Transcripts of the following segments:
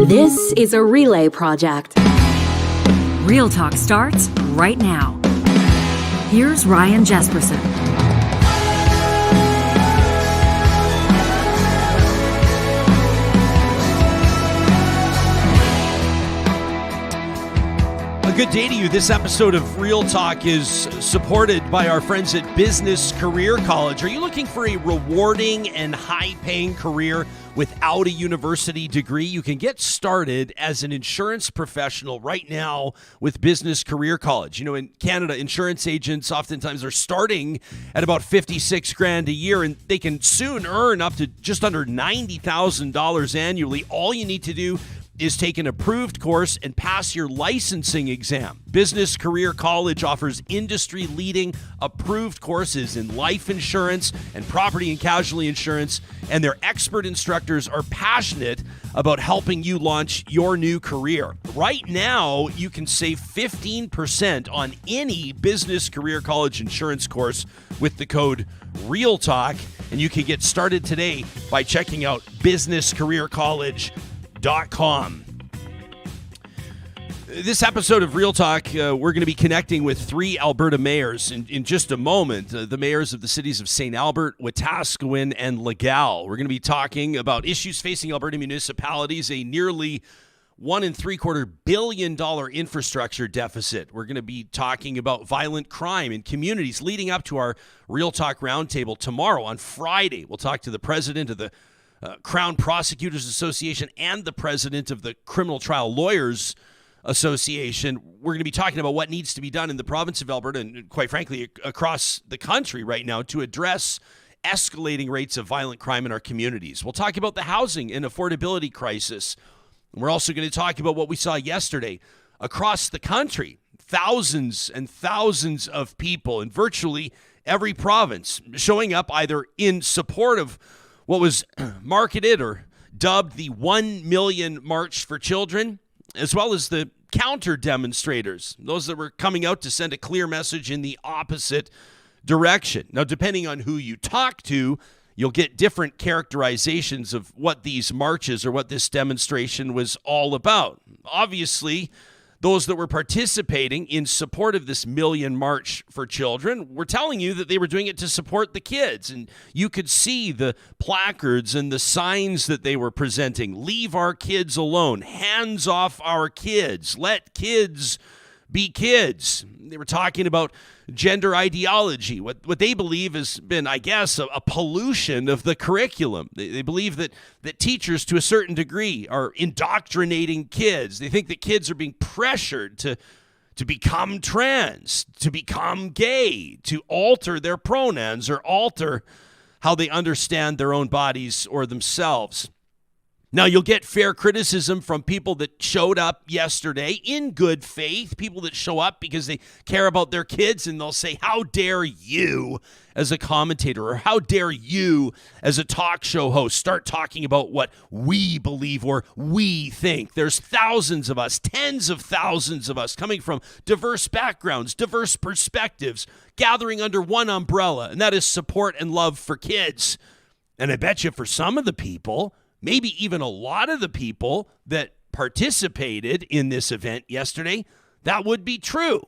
This is a relay project. Real Talk starts right now. Here's Ryan Jesperson. A good day to you. This episode of Real Talk is supported by our friends at Business Career College. Are you looking for a rewarding and high-paying career without a university degree? You can get started as an insurance professional right now with Business Career College. You know, in Canada, insurance agents oftentimes are starting at about $56,000 a year, and they can soon earn up to just under $90,000 annually. All you need to do is take an approved course and pass your licensing exam. Business Career College offers industry-leading approved courses in life insurance and property and casualty insurance, and their expert instructors are passionate about helping you launch your new career. Right now, you can save 15% on any Business Career College insurance course with the code REALTALK, and you can get started today by checking out businesscareercollege.com. This episode of Real Talk, we're going to be connecting with three Alberta mayors in just a moment. The mayors of the cities of St. Albert, Wetaskiwin, and Legal. We're going to be talking about issues facing Alberta municipalities, a nearly $1.75 billion infrastructure deficit. We're going to be talking about violent crime in communities leading up to our Real Talk Round Table tomorrow on Friday. We'll talk to the president of the Crown Prosecutors Association and the president of the Criminal Trial Lawyers Association. We're going to be talking about what needs to be done in the province of Alberta and, quite frankly, across the country right now to address escalating rates of violent crime in our communities. We'll talk about the housing and affordability crisis. We're also going to talk about what we saw yesterday across the country. Thousands and thousands of people in virtually every province showing up either in support of what was marketed or dubbed the 1 million March for Children, as well as the counter demonstrators, those that were coming out to send a clear message in the opposite direction. Now, depending on who you talk to, you'll get different characterizations of what these marches or what this demonstration was all about. Obviously, those that were participating in support of this million March for Children were telling you that they were doing it to support the kids. And you could see the placards and the signs that they were presenting. Leave our kids alone. Hands off our kids. Let kids be kids. They were talking about gender ideology, what they believe has been, I guess, a pollution of the curriculum. They believe that teachers, to a certain degree, are indoctrinating kids. They think that kids are being pressured to become trans, to become gay, to alter their pronouns or alter how they understand their own bodies or themselves. Now, you'll get fair criticism from people that showed up yesterday in good faith, people that show up because they care about their kids, and they'll say, how dare you as a commentator, or how dare you as a talk show host start talking about what we believe or we think. There's thousands of us, tens of thousands of us coming from diverse backgrounds, diverse perspectives, gathering under one umbrella, and that is support and love for kids. And I bet you for some of the people, maybe even a lot of the people that participated in this event yesterday, that would be true.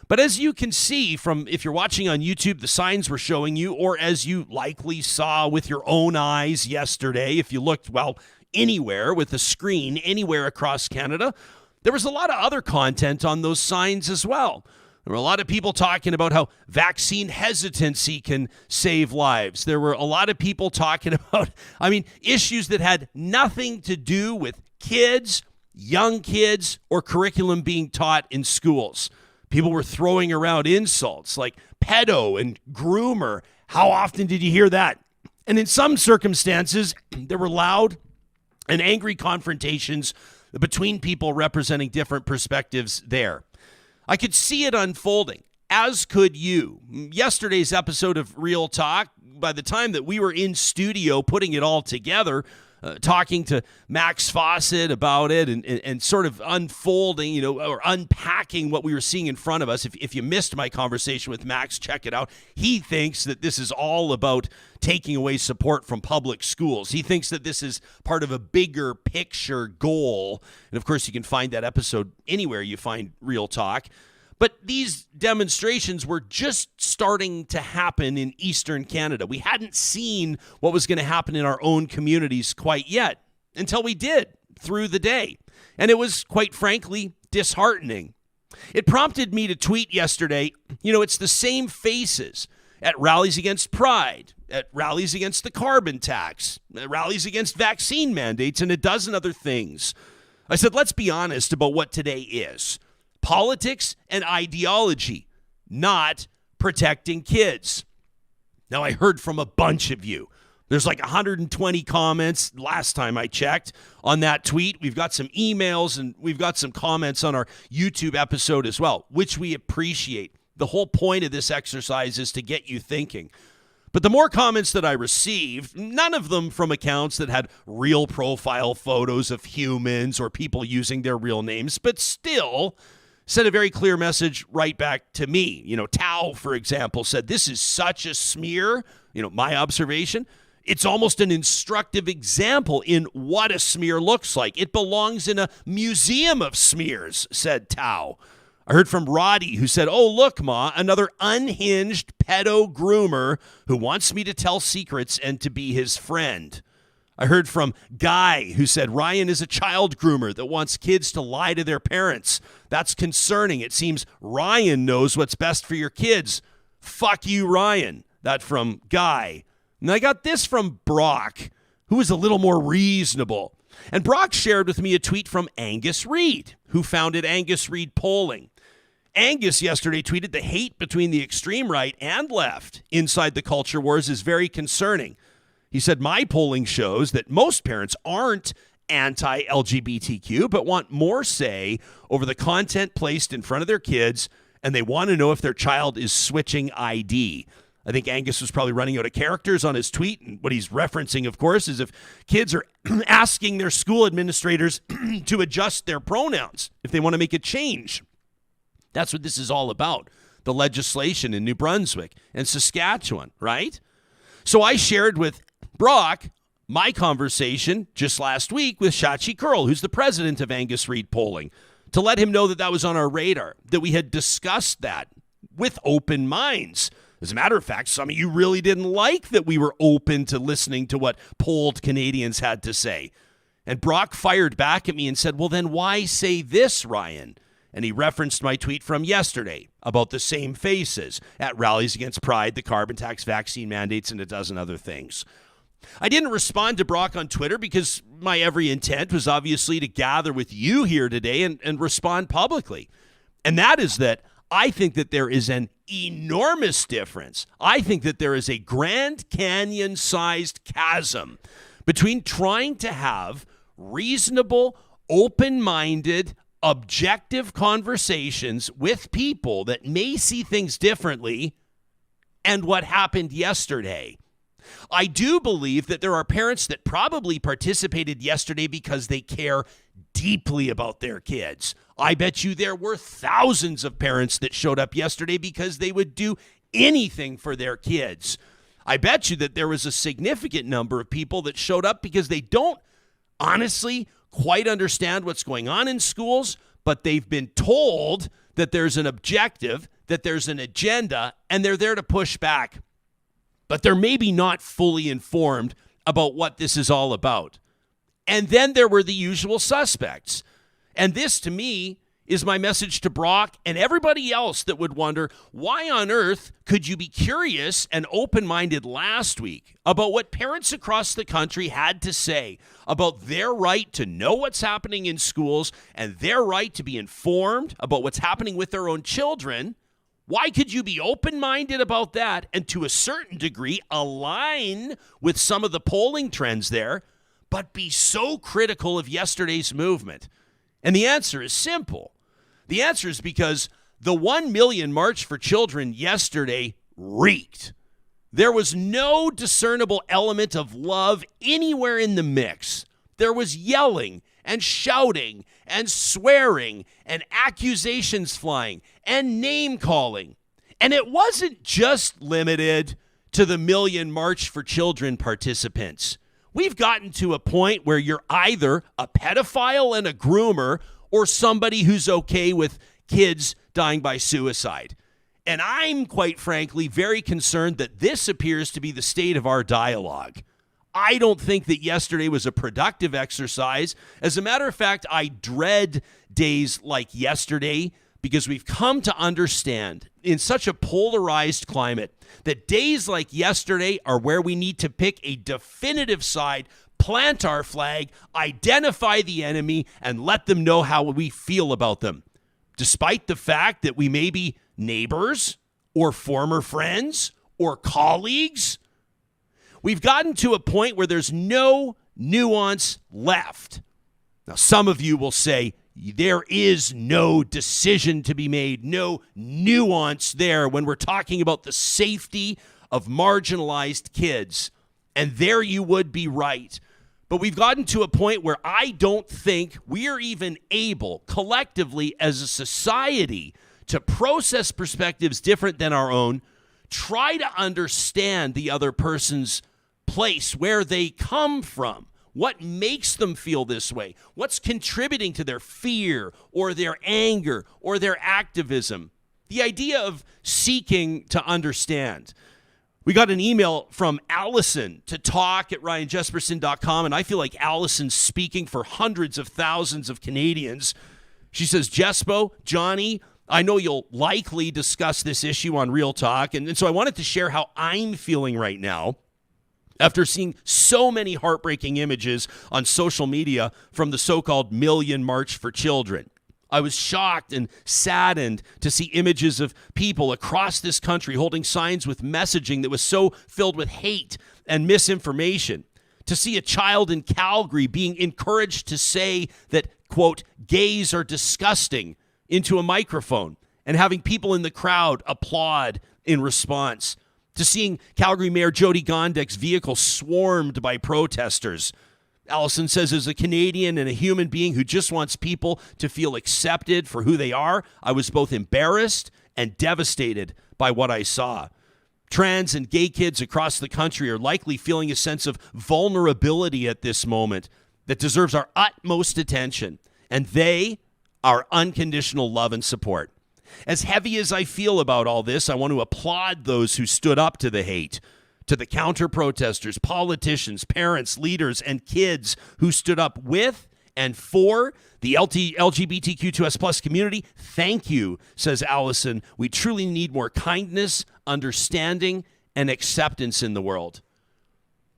But as you can see from, if you're watching on YouTube, the signs we're showing you, or as you likely saw with your own eyes yesterday, if you looked, anywhere with a screen, anywhere across Canada, there was a lot of other content on those signs as well. There were a lot of people talking about how vaccine hesitancy can save lives. There were a lot of people talking about, issues that had nothing to do with kids, young kids, or curriculum being taught in schools. People were throwing around insults like pedo and groomer. How often did you hear that? And in some circumstances, there were loud and angry confrontations between people representing different perspectives there. I could see it unfolding, as could you. Yesterday's episode of Real Talk, by the time that we were in studio putting it all together, talking to Max Fawcett about it and sort of unfolding, or unpacking what we were seeing in front of us. If you missed my conversation with Max, check it out. He thinks that this is all about taking away support from public schools. He thinks that this is part of a bigger picture goal. And of course, you can find that episode anywhere you find Real Talk. But these demonstrations were just starting to happen in Eastern Canada. We hadn't seen what was going to happen in our own communities quite yet until we did through the day. And it was, quite frankly, disheartening. It prompted me to tweet yesterday, it's the same faces at rallies against pride, at rallies against the carbon tax, at rallies against vaccine mandates, and a dozen other things. I said, let's be honest about what today is. Politics and ideology, not protecting kids. Now, I heard from a bunch of you. There's like 120 comments last time I checked on that tweet. We've got some emails and we've got some comments on our YouTube episode as well, which we appreciate. The whole point of this exercise is to get you thinking. But the more comments that I received, none of them from accounts that had real profile photos of humans or people using their real names, but still sent a very clear message right back to me. Tao, for example, said, this is such a smear. My observation, it's almost an instructive example in what a smear looks like. It belongs in a museum of smears, said Tao. I heard from Roddy, who said, oh, look, Ma, another unhinged pedo groomer who wants me to tell secrets and to be his friend. I heard from Guy, who said Ryan is a child groomer that wants kids to lie to their parents. That's concerning. It seems Ryan knows what's best for your kids. Fuck you, Ryan. That from Guy. And I got this from Brock, who was a little more reasonable. And Brock shared with me a tweet from Angus Reid, who founded Angus Reid Polling. Angus yesterday tweeted the hate between the extreme right and left inside the culture wars is very concerning. He said, my polling shows that most parents aren't anti-LGBTQ, but want more say over the content placed in front of their kids, and they want to know if their child is switching ID. I think Angus was probably running out of characters on his tweet, and what he's referencing, of course, is if kids are asking their school administrators to adjust their pronouns, if they want to make a change. That's what this is all about, the legislation in New Brunswick and Saskatchewan, right? So I shared with Brock my conversation just last week with Shachi Curl, who's the president of Angus Reid Polling, to let him know that that was on our radar, that we had discussed that with open minds. As a matter of fact, some of you really didn't like that we were open to listening to what polled Canadians had to say. And Brock fired back at me and said, well, then why say this, Ryan? And he referenced my tweet from yesterday about the same faces at rallies against pride, the carbon tax, vaccine mandates, and a dozen other things. I didn't respond to Brock on Twitter because my every intent was obviously to gather with you here today and respond publicly. And that is that I think that there is an enormous difference. I think that there is a Grand Canyon-sized chasm between trying to have reasonable, open-minded, objective conversations with people that may see things differently and what happened yesterday. I do believe that there are parents that probably participated yesterday because they care deeply about their kids. I bet you there were thousands of parents that showed up yesterday because they would do anything for their kids. I bet you that there was a significant number of people that showed up because they don't honestly quite understand what's going on in schools, but they've been told that there's an objective, that there's an agenda, and they're there to push back. But they're maybe not fully informed about what this is all about. And then there were the usual suspects. And this, to me, is my message to Brock and everybody else that would wonder, why on earth could you be curious and open-minded last week about what parents across the country had to say about their right to know what's happening in schools and their right to be informed about what's happening with their own children? Why could you be open-minded about that and to a certain degree align with some of the polling trends there, but be so critical of yesterday's movement? And the answer is simple. The answer is because the 1 million March for Children yesterday reeked. There was no discernible element of love anywhere in the mix. There was yelling and shouting and swearing and accusations flying and name calling. And it wasn't just limited to the Million March for Children participants. We've gotten to a point where you're either a pedophile and a groomer or somebody who's okay with kids dying by suicide. And I'm, quite frankly, very concerned that this appears to be the state of our dialogue. I don't think that yesterday was a productive exercise. As a matter of fact, I dread days like yesterday because we've come to understand in such a polarized climate that days like yesterday are where we need to pick a definitive side, plant our flag, identify the enemy, and let them know how we feel about them. Despite the fact that we may be neighbors or former friends or colleagues, we've gotten to a point where there's no nuance left. Now, some of you will say, there is no decision to be made, no nuance there when we're talking about the safety of marginalized kids. And there you would be right. But we've gotten to a point where I don't think we are even able, collectively as a society, to process perspectives different than our own, try to understand the other person's place, where they come from. What makes them feel this way? What's contributing to their fear or their anger or their activism? The idea of seeking to understand. We got an email from Allison to talk@ryanjesperson.com, and I feel like Allison's speaking for hundreds of thousands of Canadians. She says, Jespo, Johnny, I know you'll likely discuss this issue on Real Talk, and so I wanted to share how I'm feeling right now after seeing so many heartbreaking images on social media from the so-called Million March for Children. I was shocked and saddened to see images of people across this country holding signs with messaging that was so filled with hate and misinformation. To see a child in Calgary being encouraged to say that, quote, gays are disgusting into a microphone and having people in the crowd applaud in response. To seeing Calgary Mayor Jyoti Gondek's vehicle swarmed by protesters. Allison says, as a Canadian and a human being who just wants people to feel accepted for who they are, I was both embarrassed and devastated by what I saw. Trans and gay kids across the country are likely feeling a sense of vulnerability at this moment that deserves our utmost attention, and they our unconditional love and support. As heavy as I feel about all this, I want to applaud those who stood up to the hate, to the counter-protesters, politicians, parents, leaders, and kids who stood up with and for the LGBTQ2S plus community. Thank you, says Allison. We truly need more kindness, understanding, and acceptance in the world.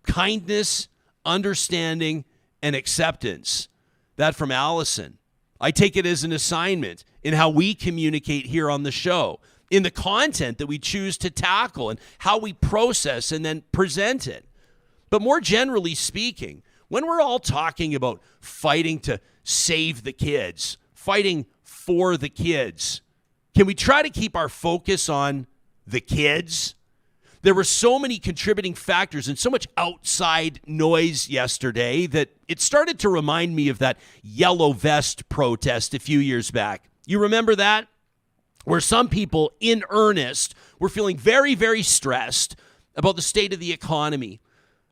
Kindness, understanding, and acceptance. That from Allison. I take it as an assignment in how we communicate here on the show, in the content that we choose to tackle and how we process and then present it. But more generally speaking, when we're all talking about fighting to save the kids, fighting for the kids, can we try to keep our focus on the kids? There were so many contributing factors and so much outside noise yesterday that it started to remind me of that yellow vest protest a few years back. You remember that? Where some people in earnest were feeling very, very stressed about the state of the economy,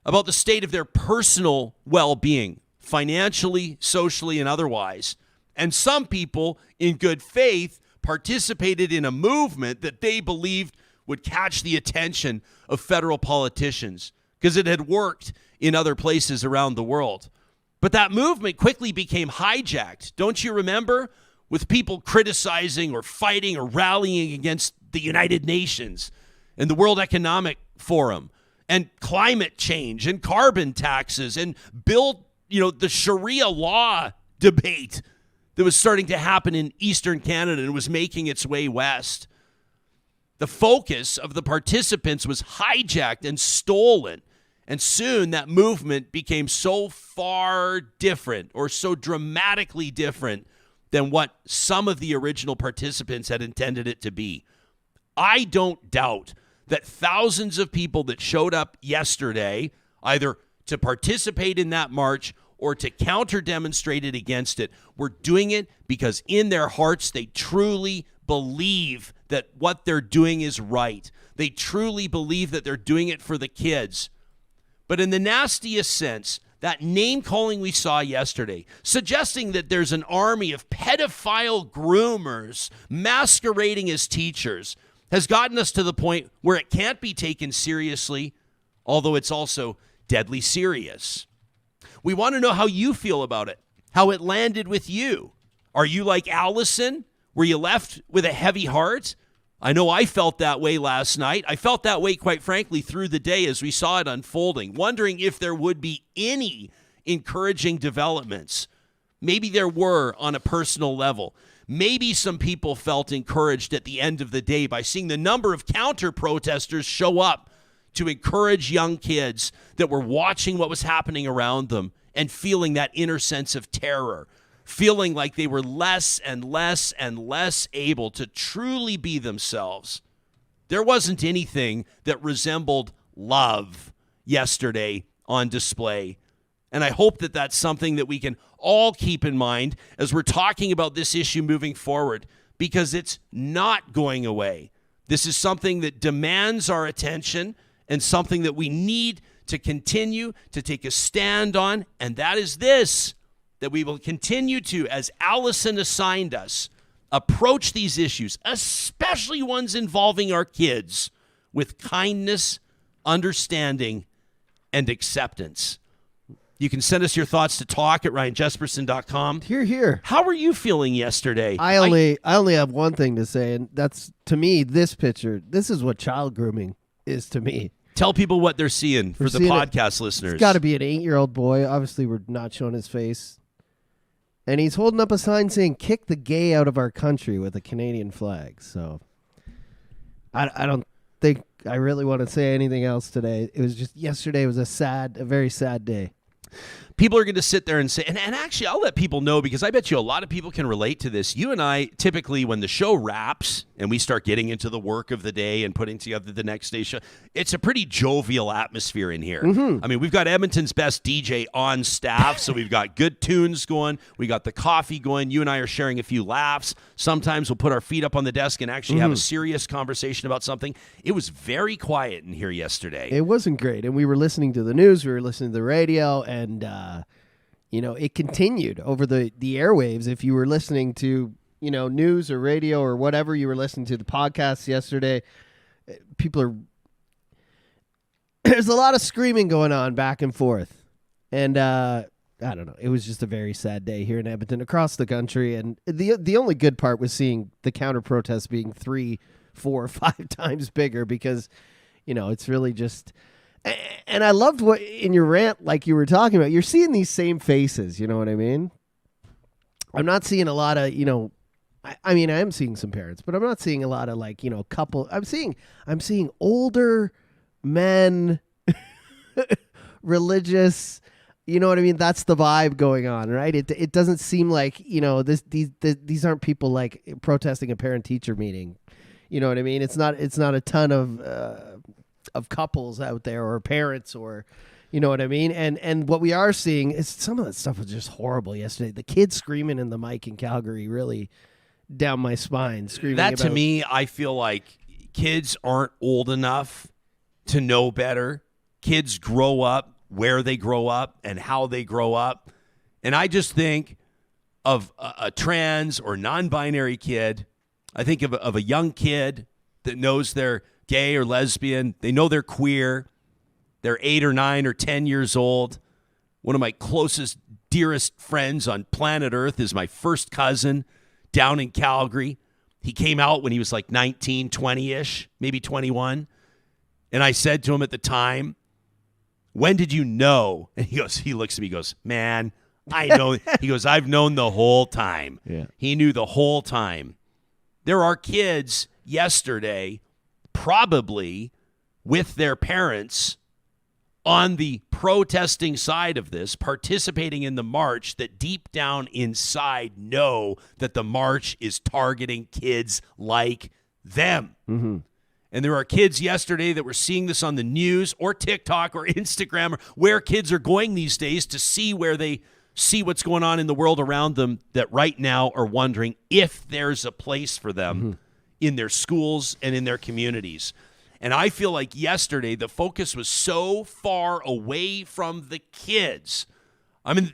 about the state of their personal well-being, financially, socially, and otherwise. And some people, in good faith, participated in a movement that they believed would catch the attention of federal politicians because it had worked in other places around the world. But that movement quickly became hijacked, don't you remember? With people criticizing or fighting or rallying against the United Nations and the World Economic Forum and climate change and carbon taxes and the Sharia law debate that was starting to happen in Eastern Canada and was making its way west. The focus of the participants was hijacked and stolen. And soon that movement became so far different or so dramatically different than what some of the original participants had intended it to be. I don't doubt that thousands of people that showed up yesterday, either to participate in that march or to counter-demonstrate it against it, were doing it because in their hearts they truly believe that what they're doing is right. They truly believe that they're doing it for the kids. But in the nastiest sense, that name-calling we saw yesterday, suggesting that there's an army of pedophile groomers masquerading as teachers, has gotten us to the point where it can't be taken seriously, although it's also deadly serious. We want to know how you feel about it, how it landed with you. Are you like Allison? Were you left with a heavy heart? I know I felt that way last night. I felt that way, quite frankly, through the day as we saw it unfolding, wondering if there would be any encouraging developments. Maybe there were on a personal level. Maybe some people felt encouraged at the end of the day by seeing the number of counter-protesters show up to encourage young kids that were watching what was happening around them and feeling that inner sense of terror, feeling like they were less and less and less able to truly be themselves. There wasn't anything that resembled love yesterday on display. And I hope that that's something that we can all keep in mind as we're talking about this issue moving forward, because it's not going away. This is something that demands our attention and something that we need to continue to take a stand on, and that is this, that we will continue to, as Allison assigned us, approach these issues, especially ones involving our kids, with kindness, understanding, and acceptance. You can send us your thoughts to talk@ryanjesperson.com. Hear, hear. How were you feeling yesterday? I only have one thing to say, and that's, to me, this picture. This is what child grooming is to me. Tell people what they're seeing for the podcast listeners. It's got to be an 8-year-old boy. Obviously, we're not showing his face. And he's holding up a sign saying, "Kick the gay out of our country," with a Canadian flag. So I don't think I really want to say anything else today. It was just, yesterday was a very sad day. People are going to sit there and say, and actually I'll let people know, because I bet you a lot of people can relate to this. You and I, typically when the show wraps and we start getting into the work of the day and putting together the next day's show, it's a pretty jovial atmosphere in here. I mean, we've got Edmonton's best DJ on staff, so we've got good tunes going. We got the coffee going. You and I are sharing a few laughs. Sometimes we'll put our feet up on the desk and actually have a serious conversation about something. It was very quiet in here yesterday. It wasn't great. And we were listening to the news. We were listening to the radio, and it continued over the airwaves. If you were listening to, news or radio or whatever you were listening to, the podcast yesterday, there's a lot of screaming going on back and forth. And I don't know. It was just a very sad day here in Edmonton, across the country. And the only good part was seeing the counter protests being 3, 4, 5 times bigger, because, it's really just... And I loved what in your rant, like you were talking about, you're seeing these same faces. You know what I mean? I'm not seeing a lot of, I mean, I am seeing some parents, but I'm not seeing a lot of couple. I'm seeing older men, religious. You know what I mean? That's the vibe going on, right? It doesn't seem like, these aren't people like protesting a parent-teacher meeting. You know what I mean? It's not a ton of couples out there, or parents, or you know what I mean? And what we are seeing is some of that stuff was just horrible yesterday. The kids screaming in the mic in Calgary really down my spine. Screaming that to me, I feel like kids aren't old enough to know better. Kids grow up where they grow up and how they grow up. And I just think of a trans or non-binary kid. I think of a young kid that knows they're gay or lesbian. They know they're queer. They're 8 or 9 or 10 years old. One of my closest, dearest friends on planet Earth is my first cousin down in Calgary. He came out when he was like 19, 20-ish, maybe 21. And I said to him at the time, "When did you know?" And he looks at me, he goes, "Man, I know." He goes, "I've known the whole time." Yeah. He knew the whole time. There are kids yesterday probably with their parents on the protesting side of this, participating in the march, that deep down inside know that the march is targeting kids like them. And there are kids yesterday that were seeing this on the news or TikTok or Instagram, or where kids are going these days to see where they see what's going on in the world around them, that right now are wondering if there's a place for them in their schools and in their communities. And I feel like yesterday the focus was so far away from the kids. I mean,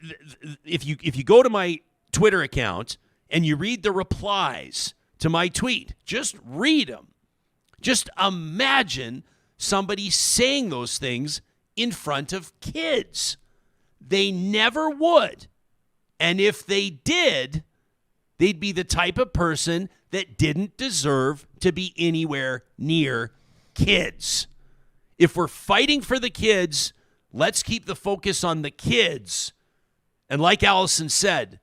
if you go to my Twitter account and you read the replies to my tweet, just read them. Just imagine somebody saying those things in front of kids. They never would. And if they did, they'd be the type of person that didn't deserve to be anywhere near kids. If we're fighting for the kids, let's keep the focus on the kids. And like Allison said,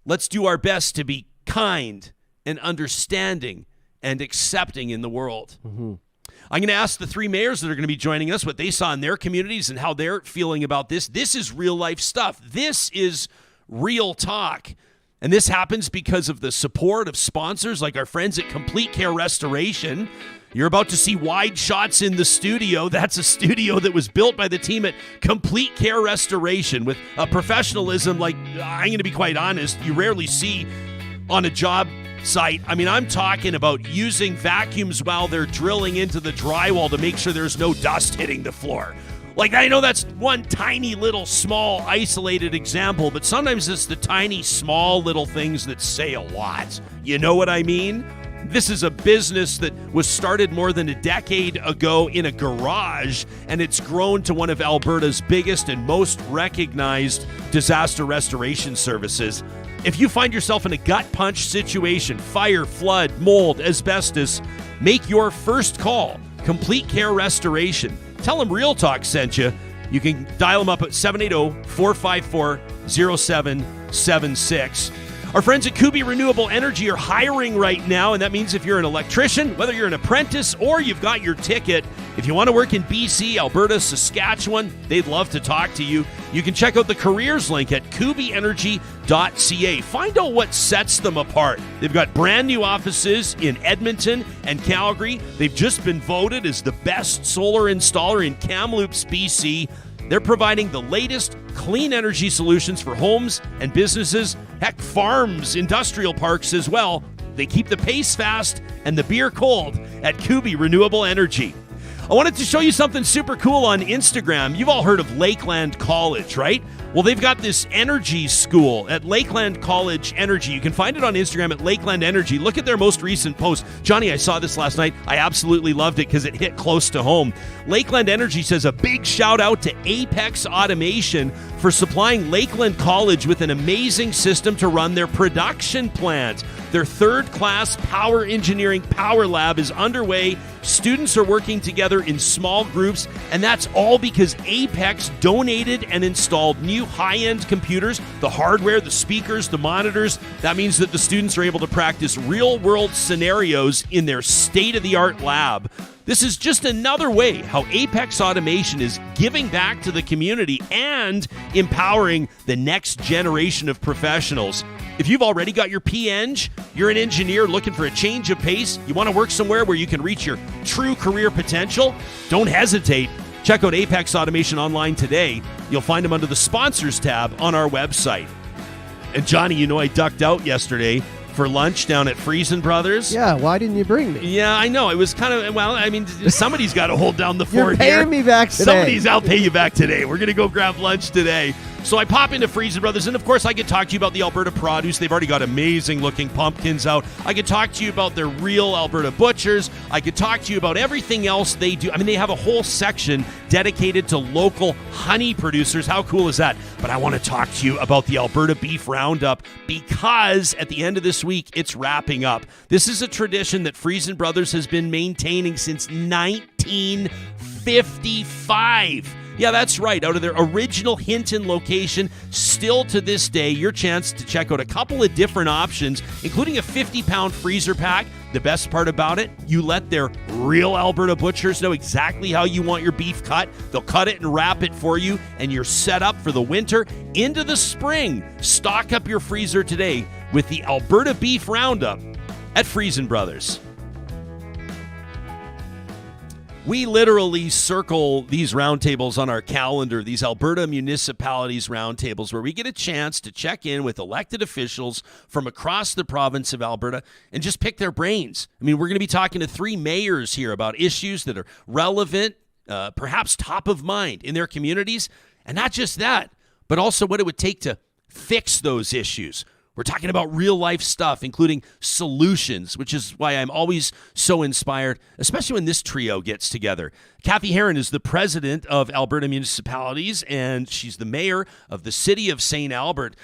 let's do our best to be kind and understanding and accepting in the world. I'm going to ask the three mayors that are going to be joining us what they saw in their communities and how they're feeling about this. This is real life stuff. This is real talk. And this happens because of the support of sponsors like our friends at Complete Care Restoration. You're about to see wide shots in the studio. That's a studio that was built by the team at Complete Care Restoration with a professionalism like, I'm going to be quite honest, you rarely see on a job site. I mean, I'm talking about using vacuums while they're drilling into the drywall to make sure there's no dust hitting the floor. Like, I know that's one tiny little small isolated example, but sometimes it's the tiny small little things that say a lot. You know what I mean? This is a business that was started more than a decade ago in a garage, and it's grown to one of Alberta's biggest and most recognized disaster restoration services. If you find yourself in a gut punch situation, fire, flood, mold, asbestos, make your first call. Complete Care Restoration. Tell them Real Talk sent you. You can dial them up at 780-454-0776. Our friends at Kubi Renewable Energy are hiring right now, and that means if you're an electrician, whether you're an apprentice or you've got your ticket, if you want to work in BC, Alberta, Saskatchewan, they'd love to talk to you. You can check out the careers link at kubienergy.ca. Find out what sets them apart. They've got brand new offices in Edmonton and Calgary. They've just been voted as the best solar installer in Kamloops, BC. They're providing the latest clean energy solutions for homes and businesses, heck, farms, industrial parks as well. They keep the pace fast and the beer cold at Kubi Renewable Energy. I wanted to show you something super cool on Instagram. You've all heard of Lakeland College, right? Well, they've got this energy school at Lakeland College Energy. You can find it on Instagram at Lakeland Energy. Look at their most recent post. Johnny, I saw this last night. I absolutely loved it because it hit close to home. Lakeland Energy says a big shout out to Apex Automation for supplying Lakeland College with an amazing system to run their production plant. Their third-class power engineering power lab is underway. Students are working together in small groups, and that's all because Apex donated and installed new high-end computers, the hardware, the speakers, the monitors. That means that the students are able to practice real-world scenarios in their state-of-the-art lab. This is just another way how Apex Automation is giving back to the community and empowering the next generation of professionals. If you've already got your P-Eng, you're an engineer looking for a change of pace, you want to work somewhere where you can reach your true career potential, don't hesitate. Check out Apex Automation online today. You'll find them under the sponsors tab on our website. And Johnny, you know I ducked out yesterday for lunch down at Friesen Brothers. Yeah, why didn't you bring me? Yeah, I know. It was kind of, well, I mean, somebody's got to hold down the fort here. You're paying me back today. I'll pay you back today. We're going to go grab lunch today. So I pop into Friesen Brothers, and of course I could talk to you about the Alberta produce. They've already got amazing looking pumpkins out. I could talk to you about their real Alberta butchers. I could talk to you about everything else they do. I mean, they have a whole section dedicated to local honey producers. How cool is that? But I want to talk to you about the Alberta Beef Roundup because at the end of this week, it's wrapping up. This is a tradition that Friesen Brothers has been maintaining since 1955. Yeah, that's right. Out of their original Hinton location, still to this day, your chance to check out a couple of different options, including a 50-pound freezer pack. The best part about it, you let their real Alberta butchers know exactly how you want your beef cut. They'll cut it and wrap it for you, and you're set up for the winter into the spring. Stock up your freezer today with the Alberta Beef Roundup at Friesen Brothers. We literally circle these roundtables on our calendar, these Alberta Municipalities Round Tables, where we get a chance to check in with elected officials from across the province of Alberta and just pick their brains. I mean, we're going to be talking to 3 mayors here about issues that are relevant, perhaps top of mind in their communities. And not just that, but also what it would take to fix those issues. We're talking about real life stuff, including solutions, which is why I'm always so inspired, especially when this trio gets together. Cathy Heron is the president of Alberta Municipalities, and she's the mayor of the city of St. Albert.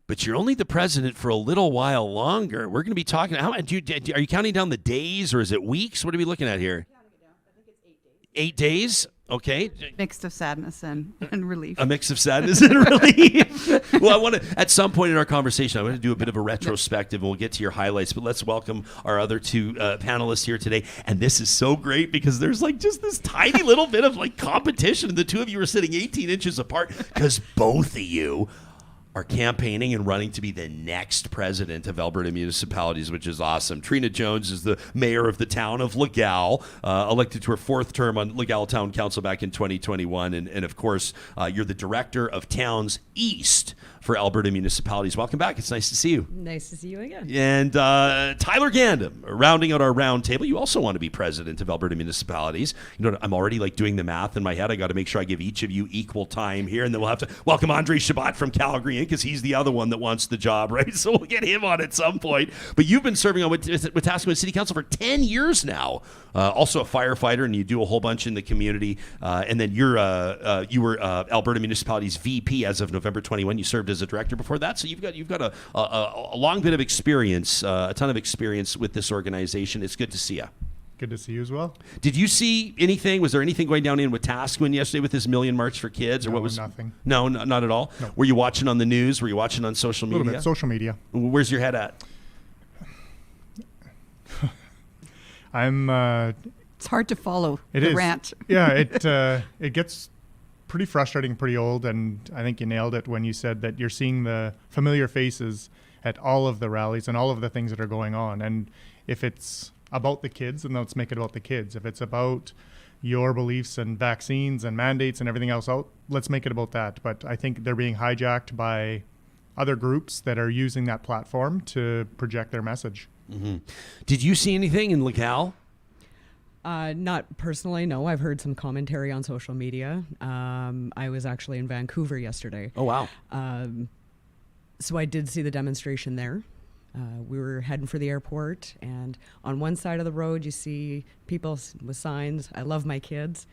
But you're only the president for a little while longer. We're going to be talking. Are you counting down the days, or is it weeks? What are we looking at here? Counting it down. I think it's 8 days. 8 days? Okay. Mix of sadness and relief. A mix of sadness and relief. Well, I want to, at some point in our conversation, I want to do a bit of a retrospective, and we'll get to your highlights. But let's welcome our other 2 panelists here today. And this is so great because there's like just this tiny little bit of like competition. And the 2 of you are sitting 18 inches apart because both of you are campaigning and running to be the next president of Alberta Municipalities, which is awesome. Trina Jones is the mayor of the town of Legal, elected to her 4th term on Legal Town Council back in 2021. And of course, you're the director of Towns East for Alberta Municipalities. Welcome back. It's nice to see you. Nice to see you again. And Tyler Gandam, rounding out our round table. You also want to be president of Alberta Municipalities. You know, I'm already like doing the math in my head. I got to make sure I give each of you equal time here, and then we'll have to welcome Andre Shabbat from Calgary in because he's the other one that wants the job, right? So we'll get him on at some point. But you've been serving on Wetaskiwin City Council for 10 years now. Also a firefighter, and you do a whole bunch in the community. And then you were Alberta Municipalities VP as of November 21. You served as a director before that, so you've got a long bit of experience, a ton of experience with this organization. It's good to see you. Good to see you as well. Did you see anything? Was there anything going down in Wetaskiwin yesterday with this Million March for Kids, or No, what was nothing? No, not at all. No. Were you watching on the news? Were you watching on social A little media? bit. Social media. Where's your head at? It's hard to follow It the is. rant. Yeah, it gets pretty frustrating, pretty old, and I think you nailed it when you said that you're seeing the familiar faces at all of the rallies and all of the things that are going on. And if it's about the kids, then let's make it about the kids. If it's about your beliefs and vaccines and mandates and everything else out, let's make it about that. But I think they're being hijacked by other groups that are using that platform to project their message. Mm-hmm. Did you see anything in Legal? Not personally, no. I've heard some commentary on social media. I was actually in Vancouver yesterday. Oh, wow. So I did see the demonstration there. We were heading for the airport, and on one side of the road, you see people with signs, "I love my kids."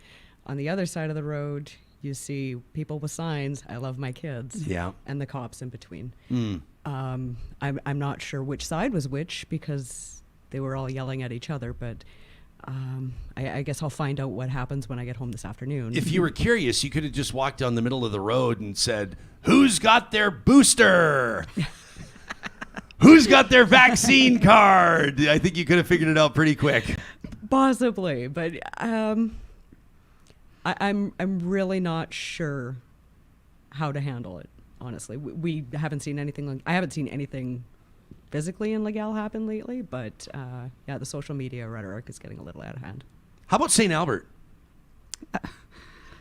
On the other side of the road, you see people with signs, "I love my kids." Yeah. And the cops in between. Mm. I'm not sure which side was which because they were all yelling at each other, but I guess I'll find out what happens when I get home this afternoon. If you were curious, you could have just walked down the middle of the road and said, "Who's got their booster? Who's got their vaccine card?" I think you could have figured it out pretty quick. Possibly, but I'm really not sure how to handle it. Honestly, we haven't seen anything. I haven't seen anything physically in Legal happen lately, but yeah, the social media rhetoric is getting a little out of hand. How about St. Albert?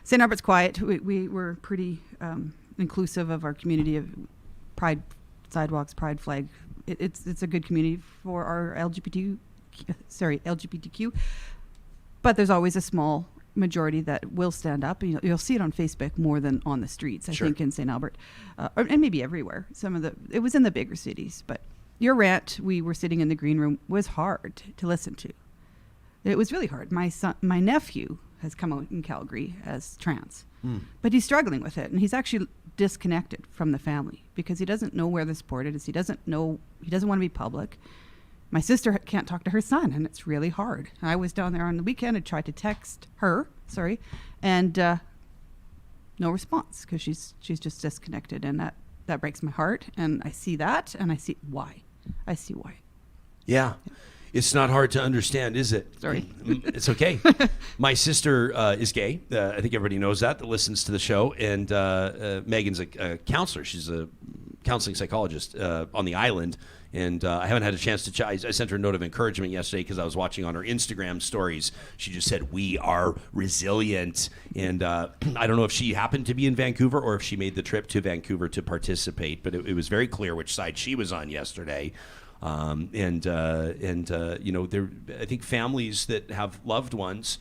St. Albert's quiet. We were pretty inclusive of our community of Pride sidewalks, Pride flag. It's a good community for our LGBTQ. But there's always a small majority that will stand up. You'll see it on Facebook more than on the streets. I Sure. think in St. Albert, and maybe everywhere. It was in the bigger cities, but your rant, we were sitting in the green room, was hard to listen to. It was really hard. My nephew has come out in Calgary as trans, but he's struggling with it, and he's actually disconnected from the family because he doesn't know where the support is. He doesn't want to be public. My sister can't talk to her son, and it's really hard. I was down there on the weekend and tried to text her, and no response because she's just disconnected, and that breaks my heart. And I see that, and I see why. Yeah. It's not hard to understand, is it? Sorry. It's okay. My sister is gay. I think everybody knows that listens to the show. And Megan's a counselor. She's a counseling psychologist on the island. And I haven't had a chance to chat. I sent her a note of encouragement yesterday because I was watching on her Instagram stories. She just said, "We are resilient." And I don't know if she happened to be in Vancouver or if she made the trip to Vancouver to participate, but it was very clear which side she was on yesterday. You know, I think families that have loved ones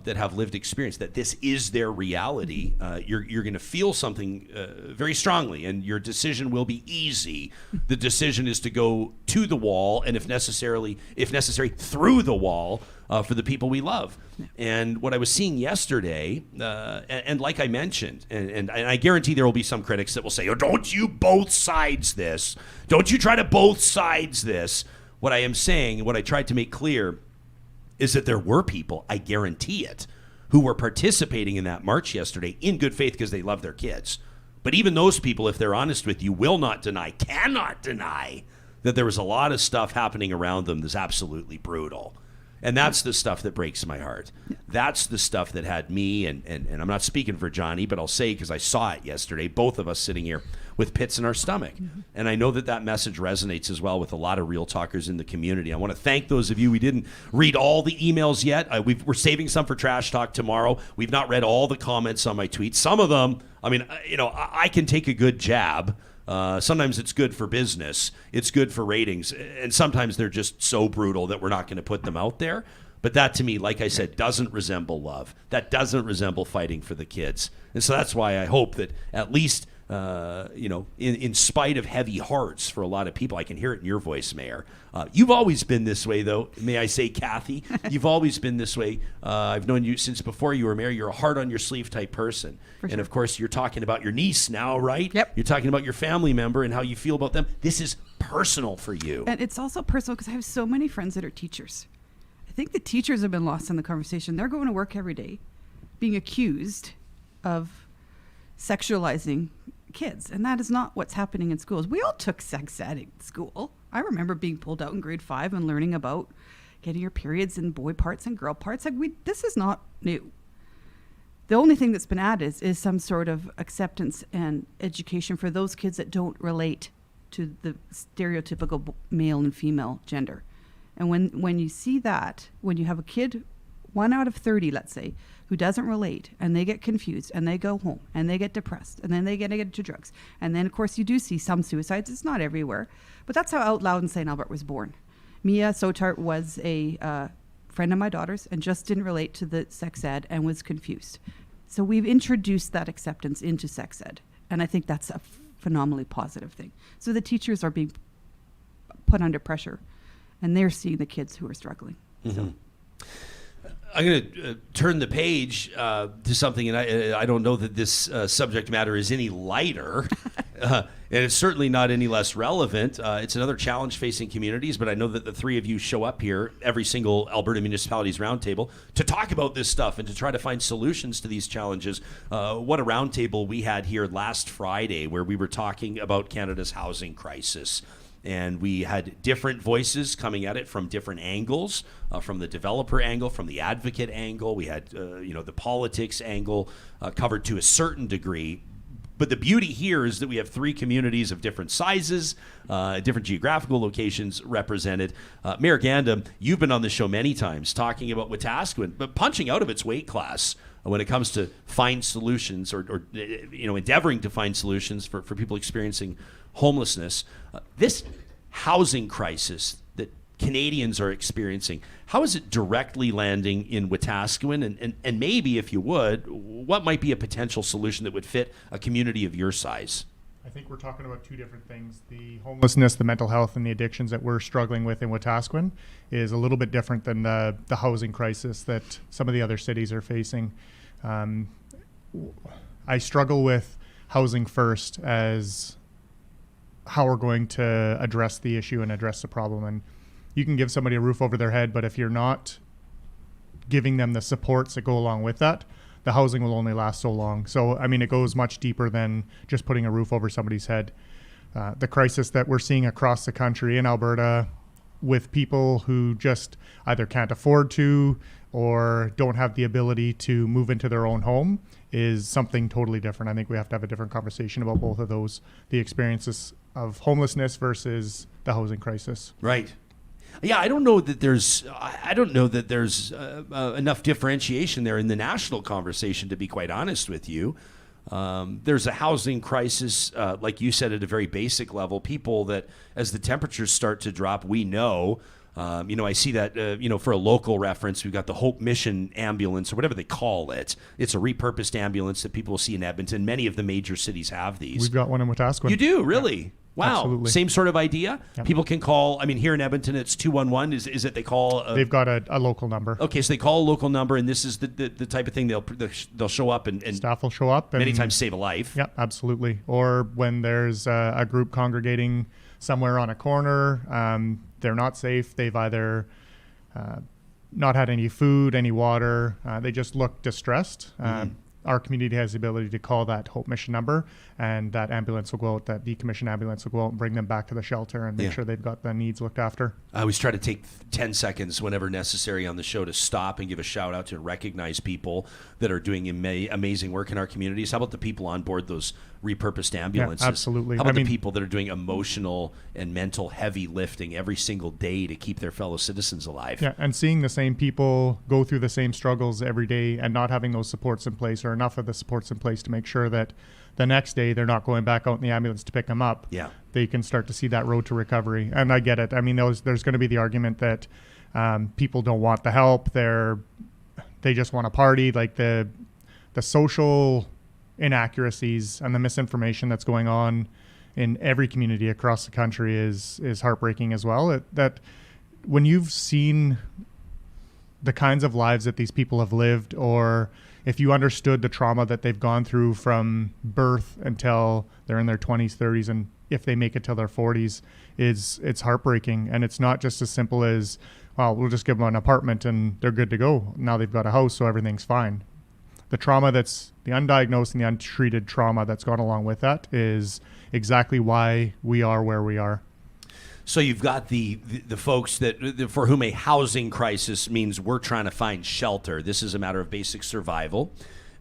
that have lived experience, that this is their reality, you're going to feel something very strongly, and your decision will be easy. The decision is to go to the wall, and if necessary, through the wall for the people we love. Yeah. And what I was seeing yesterday, and like I mentioned, and I guarantee there will be some critics that will say, "Oh, don't you both sides this? Don't you try to both sides this?" What I am saying, what I tried to make clear, is that there were people, I guarantee it, who were participating in that march yesterday in good faith because they love their kids. But even those people, if they're honest with you, cannot deny that there was a lot of stuff happening around them that's absolutely brutal. And that's the stuff that breaks my heart. That's the stuff that had me, and I'm not speaking for Johnny, but I'll say, because I saw it yesterday, both of us sitting here with pits in our stomach. Mm-hmm. And I know that message resonates as well with a lot of real talkers in the community. I want to thank those of you. We didn't read all the emails yet. We're saving some for Trash Talk tomorrow. We've not read all the comments on my tweets. Some of them, I mean, I can take a good jab. Sometimes it's good for business, it's good for ratings, and sometimes they're just so brutal that we're not going to put them out there. But that, to me, like I said, doesn't resemble love. That doesn't resemble fighting for the kids. And so that's why I hope that at least, in spite of heavy hearts for a lot of people, I can hear it in your voice, Mayor. You've always been this way, though. May I say, Cathy? You've always been this way. I've known you since before you were mayor. You're a heart-on-your-sleeve type person. For sure. And, of course, you're talking about your niece now, right? Yep. You're talking about your family member and how you feel about them. This is personal for you. And it's also personal because I have so many friends that are teachers. I think the teachers have been lost in the conversation. They're going to work every day being accused of sexualizing kids, and that is not what's happening in schools. We all took sex ed in school. I remember being pulled out in grade 5 and learning about getting your periods and boy parts and girl parts. This is not new. The only thing that's been added is some sort of acceptance and education for those kids that don't relate to the stereotypical male and female gender. And when you see that, when you have a kid, 1 out of 30, let's say, who doesn't relate, and they get confused, and they go home, and they get depressed, and then they get into drugs. And then, of course, you do see some suicides. It's not everywhere. But that's how Out Loud in St. Albert was born. Mia Sotart was a friend of my daughter's and just didn't relate to the sex ed and was confused. So we've introduced that acceptance into sex ed. And I think that's a phenomenally positive thing. So the teachers are being put under pressure, and they're seeing the kids who are struggling. Mm-hmm. So. I'm going to turn the page to something, and I don't know that this subject matter is any lighter, and it's certainly not any less relevant. It's another challenge facing communities, but I know that the three of you show up here every single Alberta Municipalities Round Table to talk about this stuff and to try to find solutions to these challenges. What a round table we had here last Friday where we were talking about Canada's housing crisis. And we had different voices coming at it from different angles, from the developer angle, from the advocate angle. We had, the politics angle covered to a certain degree. But the beauty here is that we have three communities of different sizes, different geographical locations represented. Mayor Gandam, you've been on the show many times talking about Wetaskiwin, but punching out of its weight class when it comes to find solutions or endeavoring to find solutions for people experiencing homelessness. This housing crisis that Canadians are experiencing, how is it directly landing in Wetaskiwin? And maybe, if you would, what might be a potential solution that would fit a community of your size? I think we're talking about two different things. The homelessness, the mental health, and the addictions that we're struggling with in Wetaskiwin is a little bit different than the housing crisis that some of the other cities are facing. I struggle with housing first as how we're going to address the issue and address the problem. And you can give somebody a roof over their head, but if you're not giving them the supports that go along with that, the housing will only last so long. So, I mean, it goes much deeper than just putting a roof over somebody's head. The crisis that we're seeing across the country in Alberta with people who just either can't afford to or don't have the ability to move into their own home is something totally different. I think we have to have a different conversation about both of those, the experiences of homelessness versus the housing crisis. Right. Yeah, I don't know that there's enough differentiation there in the national conversation, to be quite honest with you. There's a housing crisis, like you said, at a very basic level. People that, as the temperatures start to drop, we know. I see that, for a local reference, we've got the Hope Mission ambulance, or whatever they call it. It's a repurposed ambulance that people will see in Edmonton. Many of the major cities have these. We've got one in Wetaskiwin. You do, really? Yeah. Wow. Absolutely. Same sort of idea? Yep. People can call, here in Edmonton, it's 211. Is it they call? They've got a local number. Okay, so they call a local number, and this is the type of thing they'll show up and staff will show up. And many times save a life. Yeah, absolutely. Or when there's a group congregating somewhere on a corner, they're not safe. They've either not had any food, any water. They just look distressed. Our community has the ability to call that Hope Mission number, and that ambulance will go out, that decommissioned ambulance will go out and bring them back to the shelter and make sure they've got the needs looked after. I always try to take 10 seconds whenever necessary on the show to stop and give a shout out to recognize people that are doing amazing work in our communities. How about the people on board those repurposed ambulances? Yeah, absolutely. How about the people that are doing emotional and mental heavy lifting every single day to keep their fellow citizens alive? Yeah, and seeing the same people go through the same struggles every day and not having those supports in place, or enough of the supports in place to make sure that the next day they're not going back out in the ambulance to pick them up. Yeah. They can start to see that road to recovery. And I get it. There's going to be the argument that people don't want the help. They just want to party. Like the social inaccuracies and the misinformation that's going on in every community across the country is heartbreaking as well. That when you've seen the kinds of lives that these people have lived, or if you understood the trauma that they've gone through from birth until they're in their 20s, 30s, and if they make it till their 40s, it's heartbreaking. And it's not just as simple as, well, we'll just give them an apartment and they're good to go. Now they've got a house, so everything's fine. The trauma that's the undiagnosed and the untreated trauma that's gone along with that is exactly why we are where we are. So you've got the folks that for whom a housing crisis means we're trying to find shelter. This is a matter of basic survival.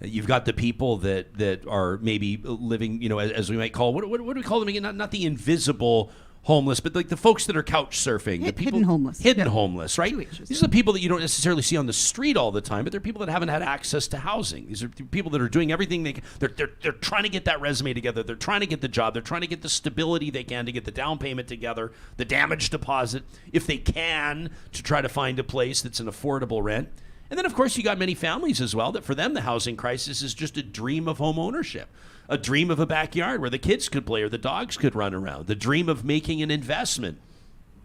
You've got the people that are maybe living, as we might call, what do we call them again? Not the invisible homeless, but like the folks that are couch surfing, the people, hidden homeless. Hidden homeless, right? These are the people that you don't necessarily see on the street all the time, but they're people that haven't had access to housing. These are people that are doing everything they can. They're trying to get that resume together. They're trying to get the job. They're trying to get the stability they can to get the down payment together, the damage deposit, if they can, to try to find a place that's an affordable rent. And then, of course, you got many families as well that for them the housing crisis is just a dream of home ownership, a dream of a backyard where the kids could play or the dogs could run around, the dream of making an investment.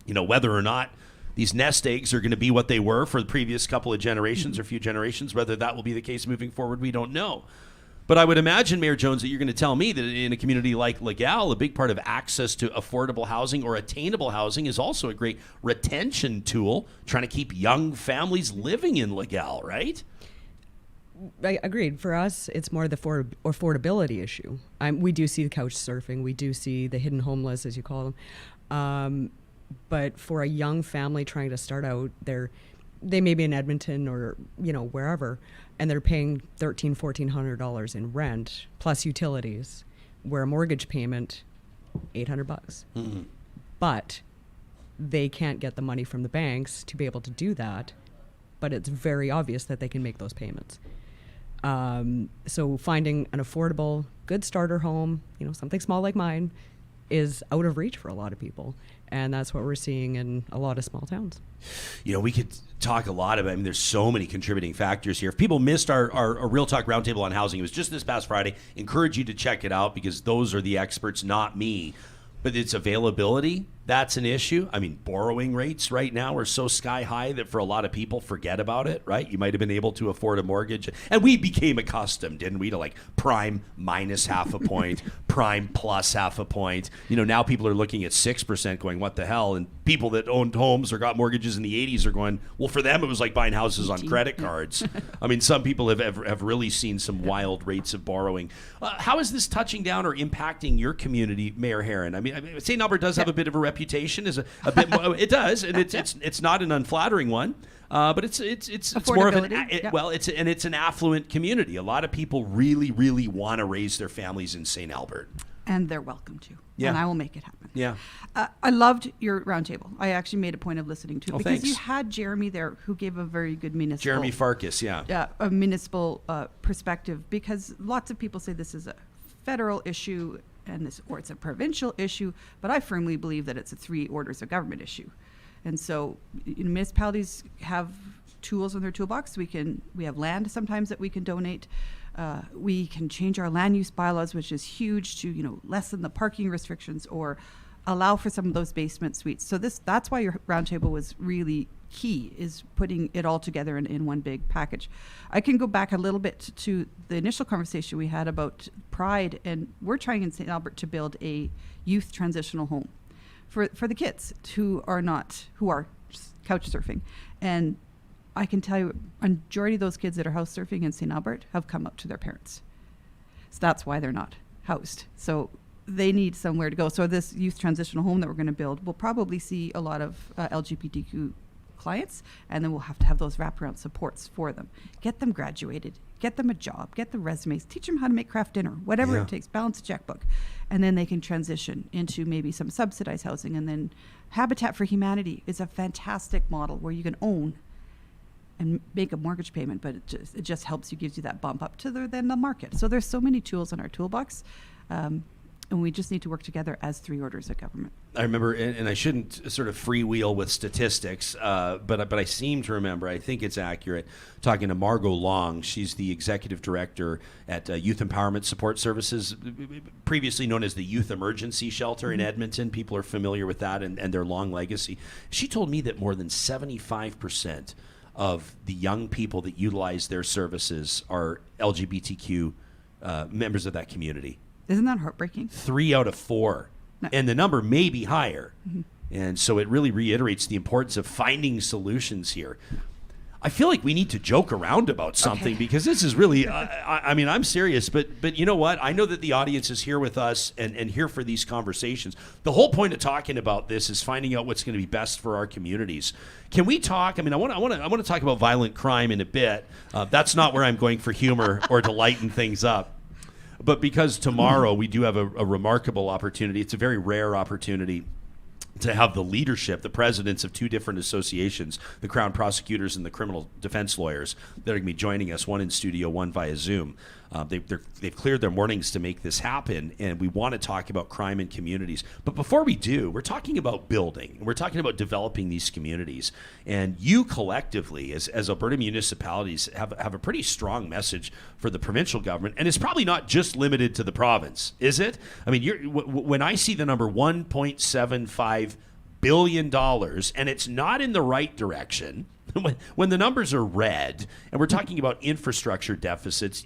Whether or not these nest eggs are going to be what they were for the previous couple of generations or few generations, whether that will be the case moving forward, we don't know. But I would imagine, Mayor Jones, that you're going to tell me that in a community like Legal, a big part of access to affordable housing or attainable housing is also a great retention tool, trying to keep young families living in Legal, right? I agreed. For us, it's more the affordability issue. We do see the couch surfing. We do see the hidden homeless, as you call them. But for a young family trying to start out, they may be in Edmonton or wherever, and they're paying $1,400 in rent plus utilities, where a mortgage payment $800. Mm-hmm. But they can't get the money from the banks to be able to do that. But it's very obvious that they can make those payments. So finding an affordable, good starter home, something small like mine, is out of reach for a lot of people. And that's what we're seeing in a lot of small towns. We could talk a lot about, there's so many contributing factors here. If people missed our Real Talk Roundtable on housing, it was just this past Friday. Encourage you to check it out because those are the experts, not me. But it's availability. That's an issue. Borrowing rates right now are so sky high that for a lot of people, forget about it, right? You might have been able to afford a mortgage. And we became accustomed, didn't we, to like prime minus half a point, prime plus half a point. Now people are looking at 6% going, what the hell? And people that owned homes or got mortgages in the 80s are going, well, for them, it was like buying houses on credit cards. Some people have really seen some wild rates of borrowing. How is this touching down or impacting your community, Mayor Heron? St. Albert does have a bit of a reputation reputation is a bit more, it does, and it's not an unflattering one. But it's more of it's an affluent community. A lot of people really, really want to raise their families in St. Albert. And they're welcome to. Yeah. And I will make it happen. Yeah. I loved your roundtable. I actually made a point of listening to it because thanks. you had Jeremy there who gave a very good municipal. Jeremy Farkas, yeah. A municipal perspective, because lots of people say this is a federal issue or it's a provincial issue, but I firmly believe that it's a 3 orders of government issue. And so municipalities have tools in their toolbox. We have land sometimes that we can donate. We can change our land use bylaws, which is huge, to lessen the parking restrictions or allow for some of those basement suites. So that's why your roundtable was really key, is putting it all together in one big package. I can go back a little bit to the initial conversation we had about Pride, and we're trying in St. Albert to build a youth transitional home for the kids who are couch surfing. And I can tell you, a majority of those kids that are house surfing in St. Albert have come up to their parents. So that's why they're not housed. So they need somewhere to go. So this youth transitional home that we're going to build will probably see a lot of LGBTQ clients, and then we'll have to have those wraparound supports for them. Get them graduated, get them a job, get the resumes, teach them how to make craft dinner, whatever it takes, balance a checkbook. And then they can transition into maybe some subsidized housing. And then Habitat for Humanity is a fantastic model where you can own and make a mortgage payment, but it just helps you, gives you that bump up to the market. So there's so many tools in our toolbox, and we just need to work together as 3 orders of government. I remember, and I shouldn't sort of freewheel with statistics, but I seem to remember, I think it's accurate, talking to Margot Long. She's the executive director at Youth Empowerment Support Services, previously known as the Youth Emergency Shelter in Edmonton. People are familiar with that and their long legacy. She told me that more than 75% of the young people that utilize their services are LGBTQ members of that community. Isn't that heartbreaking? 3 out of 4. No. And the number may be higher. Mm-hmm. And so it really reiterates the importance of finding solutions here. I feel like we need to joke around about something because this is really, I mean, I'm serious, but you know what? I know that the audience is here with us and here for these conversations. The whole point of talking about this is finding out what's going to be best for our communities. Can we talk? I mean, I want to talk about violent crime in a bit. That's not where I'm going for humor or to lighten things up. But because tomorrow we do have a remarkable opportunity, it's a very rare opportunity to have the leadership, the presidents of 2 different associations, the Crown prosecutors and the criminal defense lawyers, that are going to be joining us, one in studio, one via Zoom. They've cleared their mornings to make this happen, and we want to talk about crime in communities. But before we do, we're talking about building. We're talking about developing these communities. And you collectively, as Alberta municipalities, have a pretty strong message for the provincial government. And it's probably not just limited to the province, is it? I mean, when I see the number $1.75 billion, and it's not in the right direction, when the numbers are red, and we're talking about infrastructure deficits,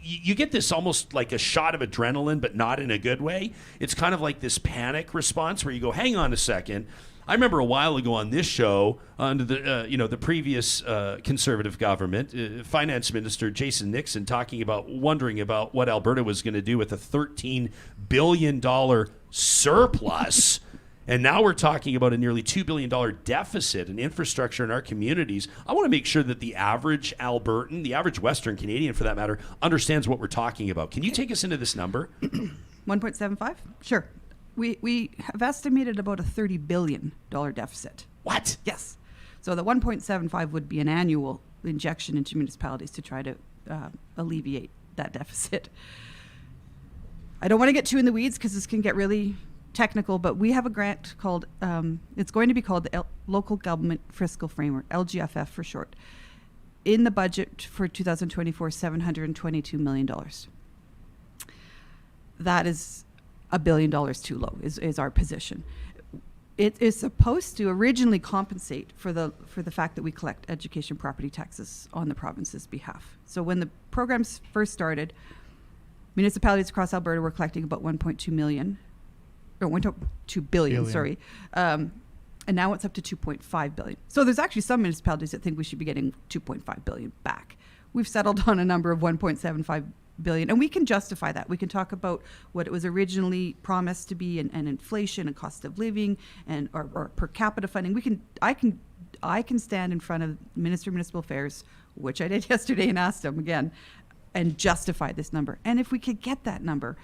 you get this almost like a shot of adrenaline, but not in a good way. It's kind of like this panic response where you go, hang on a second. I remember a while ago on this show, under the previous Conservative government, Finance Minister Jason Nixon wondering about what Alberta was going to do with a $13 billion surplus. And now we're talking about a nearly $2 billion deficit in infrastructure in our communities. I want to make sure that the average Albertan, the average Western Canadian for that matter, understands what we're talking about. Can you take us into this number? 1.75? Sure. We have estimated about a $30 billion deficit. What? Yes. So the 1.75 would be an annual injection into municipalities to try to alleviate that deficit. I don't want to get too in the weeds because this can get really technical, but we have a grant called, it's going to be called the Local Government Fiscal Framework, LGFF for short. In the budget for 2024, $722 million. That is $1 billion too low, is our position. It is supposed to originally compensate for the fact that we collect education property taxes on the province's behalf. So when the programs first started, municipalities across Alberta were collecting about 1.2 billion, sorry. And now it's up to 2.5 billion. So there's actually some municipalities that think we should be getting 2.5 billion back. We've settled on a number of 1.75 billion, and we can justify that. We can talk about what it was originally promised to be, and inflation and cost of living and or per capita funding. I can stand in front of the Minister of Municipal Affairs, which I did yesterday, and asked him again, and justify this number. And if we could get that number,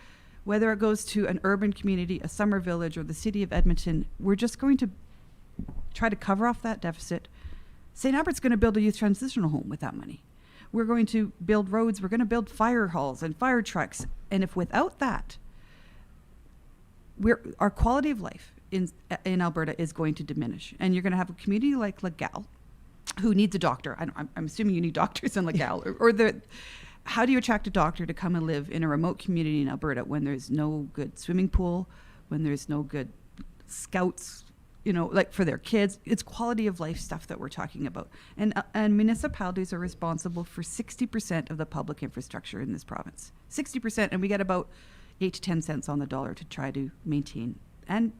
whether it goes to an urban community, a summer village, or the city of Edmonton, we're just going to try to cover off that deficit. St. Albert's going to build a youth transitional home with that money. We're going to build roads. We're going to build fire halls and fire trucks. And if without that, our quality of life in Alberta is going to diminish. And you're going to have a community like Legal, who needs a doctor. I'm assuming you need doctors in Legal. How do you attract a doctor to come and live in a remote community in Alberta when there's no good swimming pool, when there's no good scouts, like for their kids? It's quality of life stuff that we're talking about. And municipalities are responsible for 60% of the public infrastructure in this province. 60%, and we get about 8 to 10 cents on the dollar to try to maintain and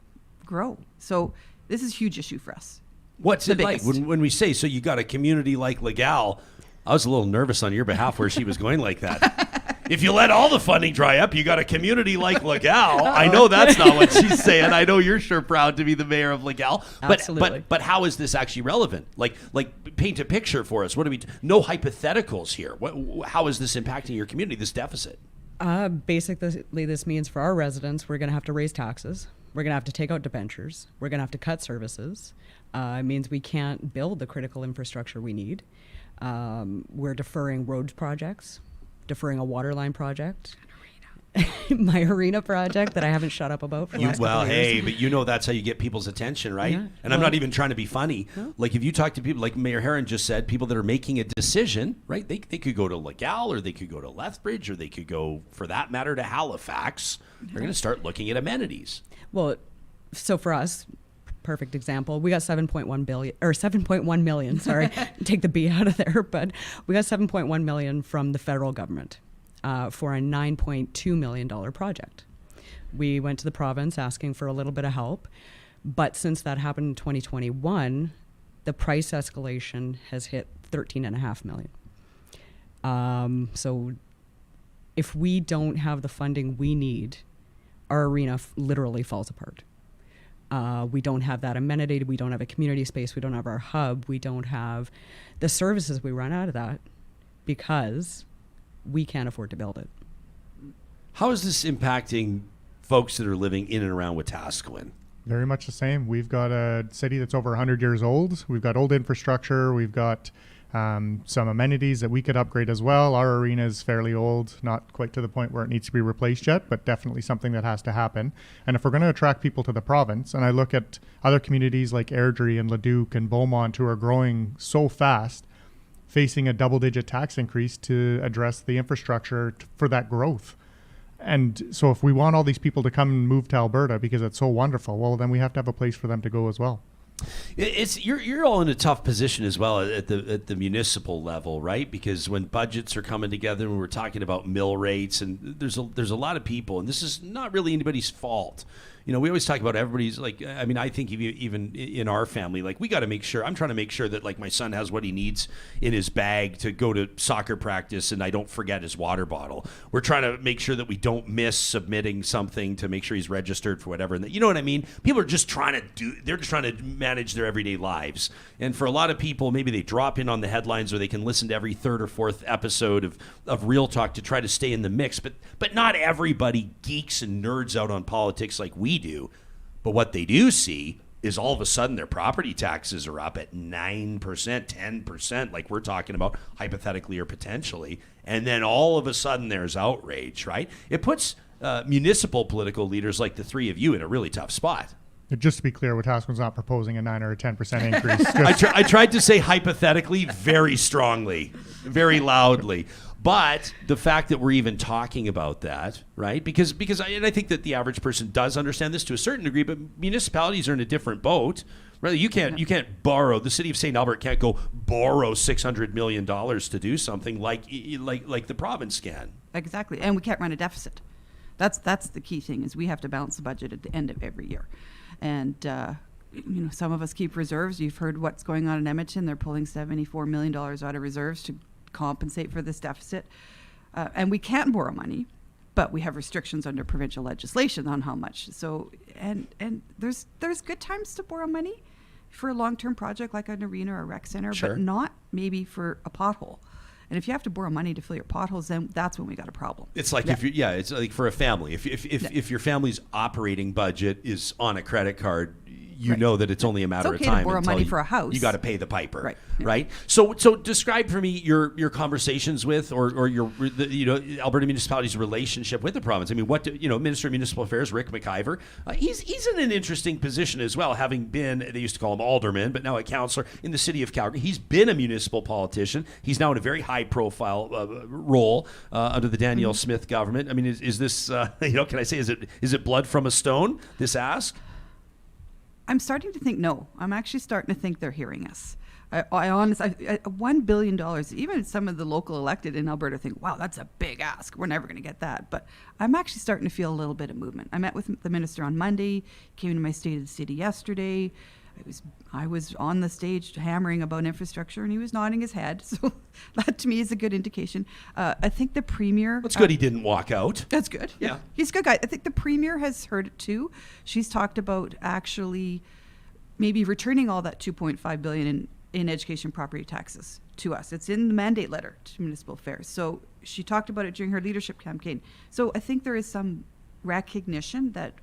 grow. So this is a huge issue for us. What's it like when we say, so you got a community like Legal? I was a little nervous on your behalf where she was going like that. If you let all the funding dry up, you got a community like Legal. I know that's not what she's saying. I know you're sure proud to be the mayor of Legal. Absolutely. But how is this actually relevant? Like paint a picture for us. What do we? No hypotheticals here. How is this impacting your community? This deficit. Basically, this means for our residents, we're going to have to raise taxes. We're going to have to take out debentures. We're going to have to cut services. It means we can't build the critical infrastructure we need. We're deferring roads projects, deferring a water line project, my arena project that I haven't shut up about for the last couple of years. But that's how you get people's attention, right? Yeah. And I'm not even trying to be funny. No. Like if you talk to people, like Mayor Heron just said, people that are making a decision, right? They could go to Legal, or they could go to Lethbridge, or they could go, for that matter, to Halifax. They're going to start looking at amenities. Well, so for us, perfect example, we got 7.1 million, sorry, take the B out of there, but we got 7.1 million from the federal government for a $9.2 million project. We went to the province asking for a little bit of help, but since that happened in 2021, the price escalation has hit $13.5 million. So if we don't have the funding we need, our arena literally falls apart. We don't have that amenity. We don't have a community space. We don't have our hub. We don't have the services. We run out of that because we can't afford to build it. How is this impacting folks that are living in and around Wetaskiwin? Very much the same. We've got a city that's over 100 years old. We've got old infrastructure. We've got some amenities that we could upgrade as well. Our arena is fairly old, not quite to the point where it needs to be replaced yet, but definitely something that has to happen. And if we're going to attract people to the province, and I look at other communities like Airdrie and Leduc and Beaumont who are growing so fast, facing a double-digit tax increase to address the infrastructure for that growth. And so if we want all these people to come and move to Alberta because it's so wonderful, well, then we have to have a place for them to go as well. You're all in a tough position as well at the municipal level, right? Because when budgets are coming together and we're talking about mill rates, and there's a lot of people, and this is not really anybody's fault. We always talk about everybody's, like, I mean, I think even in our family, like, we got to make sure, I'm trying to make sure that, like, my son has what he needs in his bag to go to soccer practice and I don't forget his water bottle. We're trying to make sure that we don't miss submitting something to make sure he's registered for whatever. And you know what I mean? People are just trying to manage their everyday lives. And for a lot of people, maybe they drop in on the headlines or they can listen to every third or fourth episode of Real Talk to try to stay in the mix. But not everybody geeks and nerds out on politics like we do. But what they do see is all of a sudden their property taxes are up at 9%, 10%, like we're talking about hypothetically or potentially. And then all of a sudden there's outrage, right? It puts municipal political leaders like the three of you in a really tough spot. Just to be clear, Wetaskiwin's not proposing a 9 or a 10% increase. I tried to say hypothetically very strongly, very loudly. But the fact that we're even talking about that, right? Because I think that the average person does understand this to a certain degree, but municipalities are in a different boat. Right? You can't borrow. The city of St. Albert can't go borrow $600 million to do something like the province can. Exactly, and we can't run a deficit. That's the key thing, is we have to balance the budget at the end of every year. And some of us keep reserves. You've heard what's going on in Edmonton. They're pulling $74 million out of reserves to compensate for this deficit. And we can't borrow money, but we have restrictions under provincial legislation on how much. So, and there's good times to borrow money for a long-term project like an arena or a rec center, Sure. but not maybe for a pothole. And if you have to borrow money to fill your potholes, then that's when we got a problem. It's like it's like for a family. If your family's operating budget is on a credit card, you know that it's only a matter okay of time to borrow until money for a house. You got to pay the piper, Right. right? So describe for me your conversations with or your Alberta Municipalities' relationship with the province. I mean, Minister of Municipal Affairs Rick McIver, he's in an interesting position as well, having been, they used to call him alderman, but now a councillor in the city of Calgary. He's been a municipal politician. He's now in a very high profile role under the Danielle Smith government. I mean, is this can I say is it blood from a stone? This ask. I'm starting to think no. I'm actually starting to think they're hearing us. I honestly, $1 billion, even some of the local elected in Alberta think, wow, that's a big ask. We're never going to get that. But I'm actually starting to feel a little bit of movement. I met with the minister on Monday, came to my State of the City yesterday. I was on the stage hammering about infrastructure, and he was nodding his head. So that to me is a good indication. I think the premier. That's good. He didn't walk out. That's good. Yeah, he's a good guy. I think the premier has heard it too. She's talked about actually maybe returning all that $2.5 billion in education property taxes to us. It's in the mandate letter to municipal affairs. So she talked about it during her leadership campaign. So I think there is some recognition that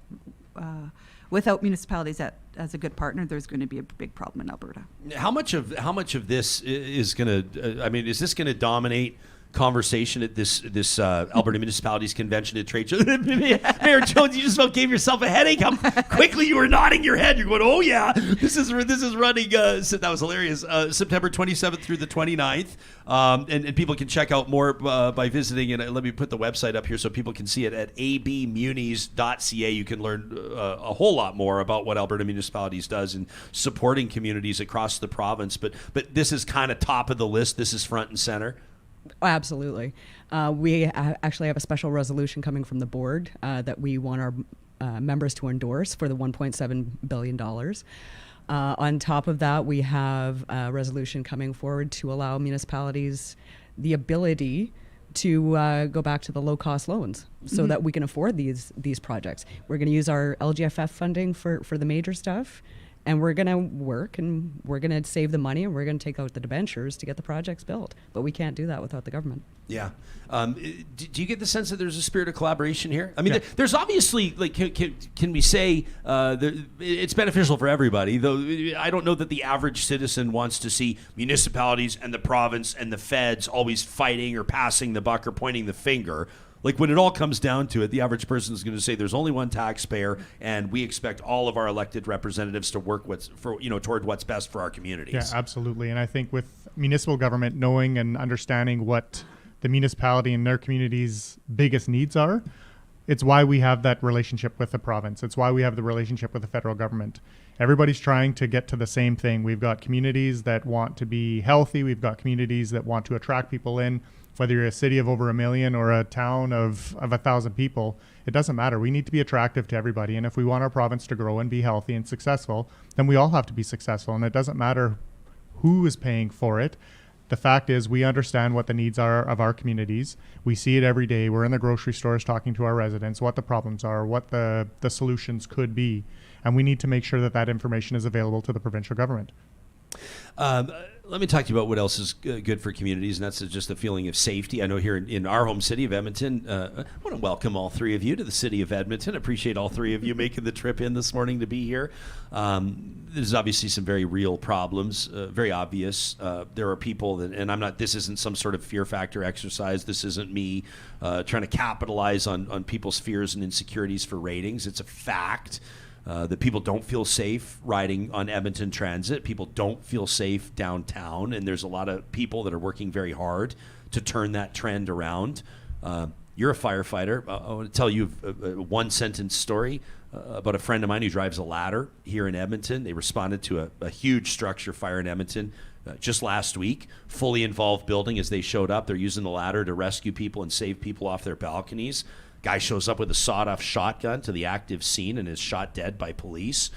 without municipalities as a good partner, there's going to be a big problem in Alberta. How much of this is going to? Is this going to dominate conversation at this Alberta Municipalities Convention at trade show? Mayor Jones, you just about gave yourself a headache. How quickly you were nodding your head. You're going, oh yeah, this is running. That was hilarious. September 27th through the 29th. And people can check out more by visiting, and let me put the website up here so people can see it at abmunis.ca. You can learn a whole lot more about what Alberta Municipalities does in supporting communities across the province. But this is kind of top of the list. This is front and center. Absolutely. We actually have a special resolution coming from the board that we want our members to endorse for the $1.7 billion. On top of that, we have a resolution coming forward to allow municipalities the ability to go back to the low-cost loans so that we can afford these projects. We're going to use our LGFF funding for the major stuff, and we're going to work and we're going to save the money and we're going to take out the debentures to get the projects built. But we can't do that without the government. Yeah. Do you get the sense that there's a spirit of collaboration here? I mean, there's obviously, like, can we say it's beneficial for everybody, though I don't know that the average citizen wants to see municipalities and the province and the feds always fighting or passing the buck or pointing the finger. Like, when it all comes down to it, the average person is going to say there's only one taxpayer, and we expect all of our elected representatives to work toward what's best for our communities. Yeah, absolutely. And I think with municipal government knowing and understanding what the municipality and their community's biggest needs are, it's why we have that relationship with the province. It's why we have the relationship with the federal government. Everybody's trying to get to the same thing. We've got communities that want to be healthy. We've got communities that want to attract people in. Whether you're a city of over 1 million or a town of 1,000 people, it doesn't matter. We need to be attractive to everybody. And if we want our province to grow and be healthy and successful, then we all have to be successful. And it doesn't matter who is paying for it. The fact is, we understand what the needs are of our communities. We see it every day. We're in the grocery stores talking to our residents, what the problems are, what the solutions could be. And we need to make sure that that information is available to the provincial government. Let me talk to you about what else is good for communities, and that's just the feeling of safety. I know here in our home city of Edmonton, I want to welcome all three of you to the city of Edmonton. Appreciate all three of you making the trip in this morning to be here. There's obviously some very real problems, very obvious. There are people that, and this isn't some sort of fear factor exercise. This isn't me trying to capitalize on people's fears and insecurities for ratings. It's a fact. That people don't feel safe riding on Edmonton Transit. People don't feel safe downtown, and there's a lot of people that are working very hard to turn that trend around. You're a firefighter. I want to tell you a one-sentence story about a friend of mine who drives a ladder here in Edmonton. They responded to a huge structure fire in Edmonton just last week. Fully involved building. As they showed up, they're using the ladder to rescue people and save people off their balconies. Guy shows up with a sawed-off shotgun to the active scene and is shot dead by police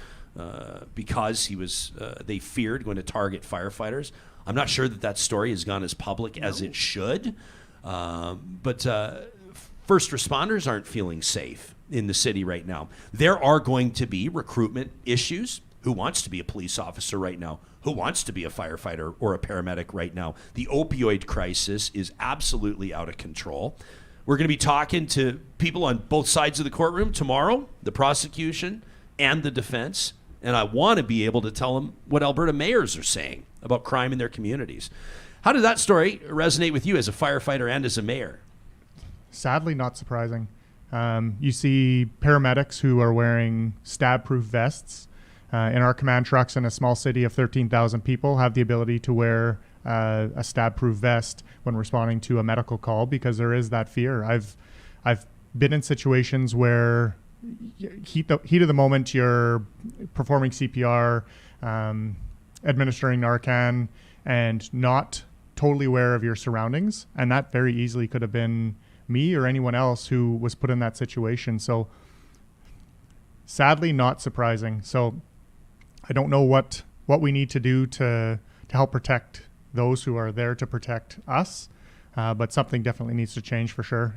because he was, they feared, going to target firefighters. I'm not sure that story has gone as public as it should. But first responders aren't feeling safe in the city right now. There are going to be recruitment issues. Who wants to be a police officer right now? Who wants to be a firefighter or a paramedic right now? The opioid crisis is absolutely out of control. We're going to be talking to people on both sides of the courtroom tomorrow, the prosecution and the defense. And I want to be able to tell them what Alberta mayors are saying about crime in their communities. How did that story resonate with you as a firefighter and as a mayor? Sadly, not surprising. You see paramedics who are wearing stab-proof vests. In our command trucks in a small city of 13,000 people have the ability to wear a stab-proof vest when responding to a medical call because there is that fear. I've been in situations where heat of the moment you're performing CPR, administering Narcan, and not totally aware of your surroundings, and that very easily could have been me or anyone else who was put in that situation. So sadly, not surprising. So I don't know what we need to do to help protect those who are there to protect us, but something definitely needs to change for sure.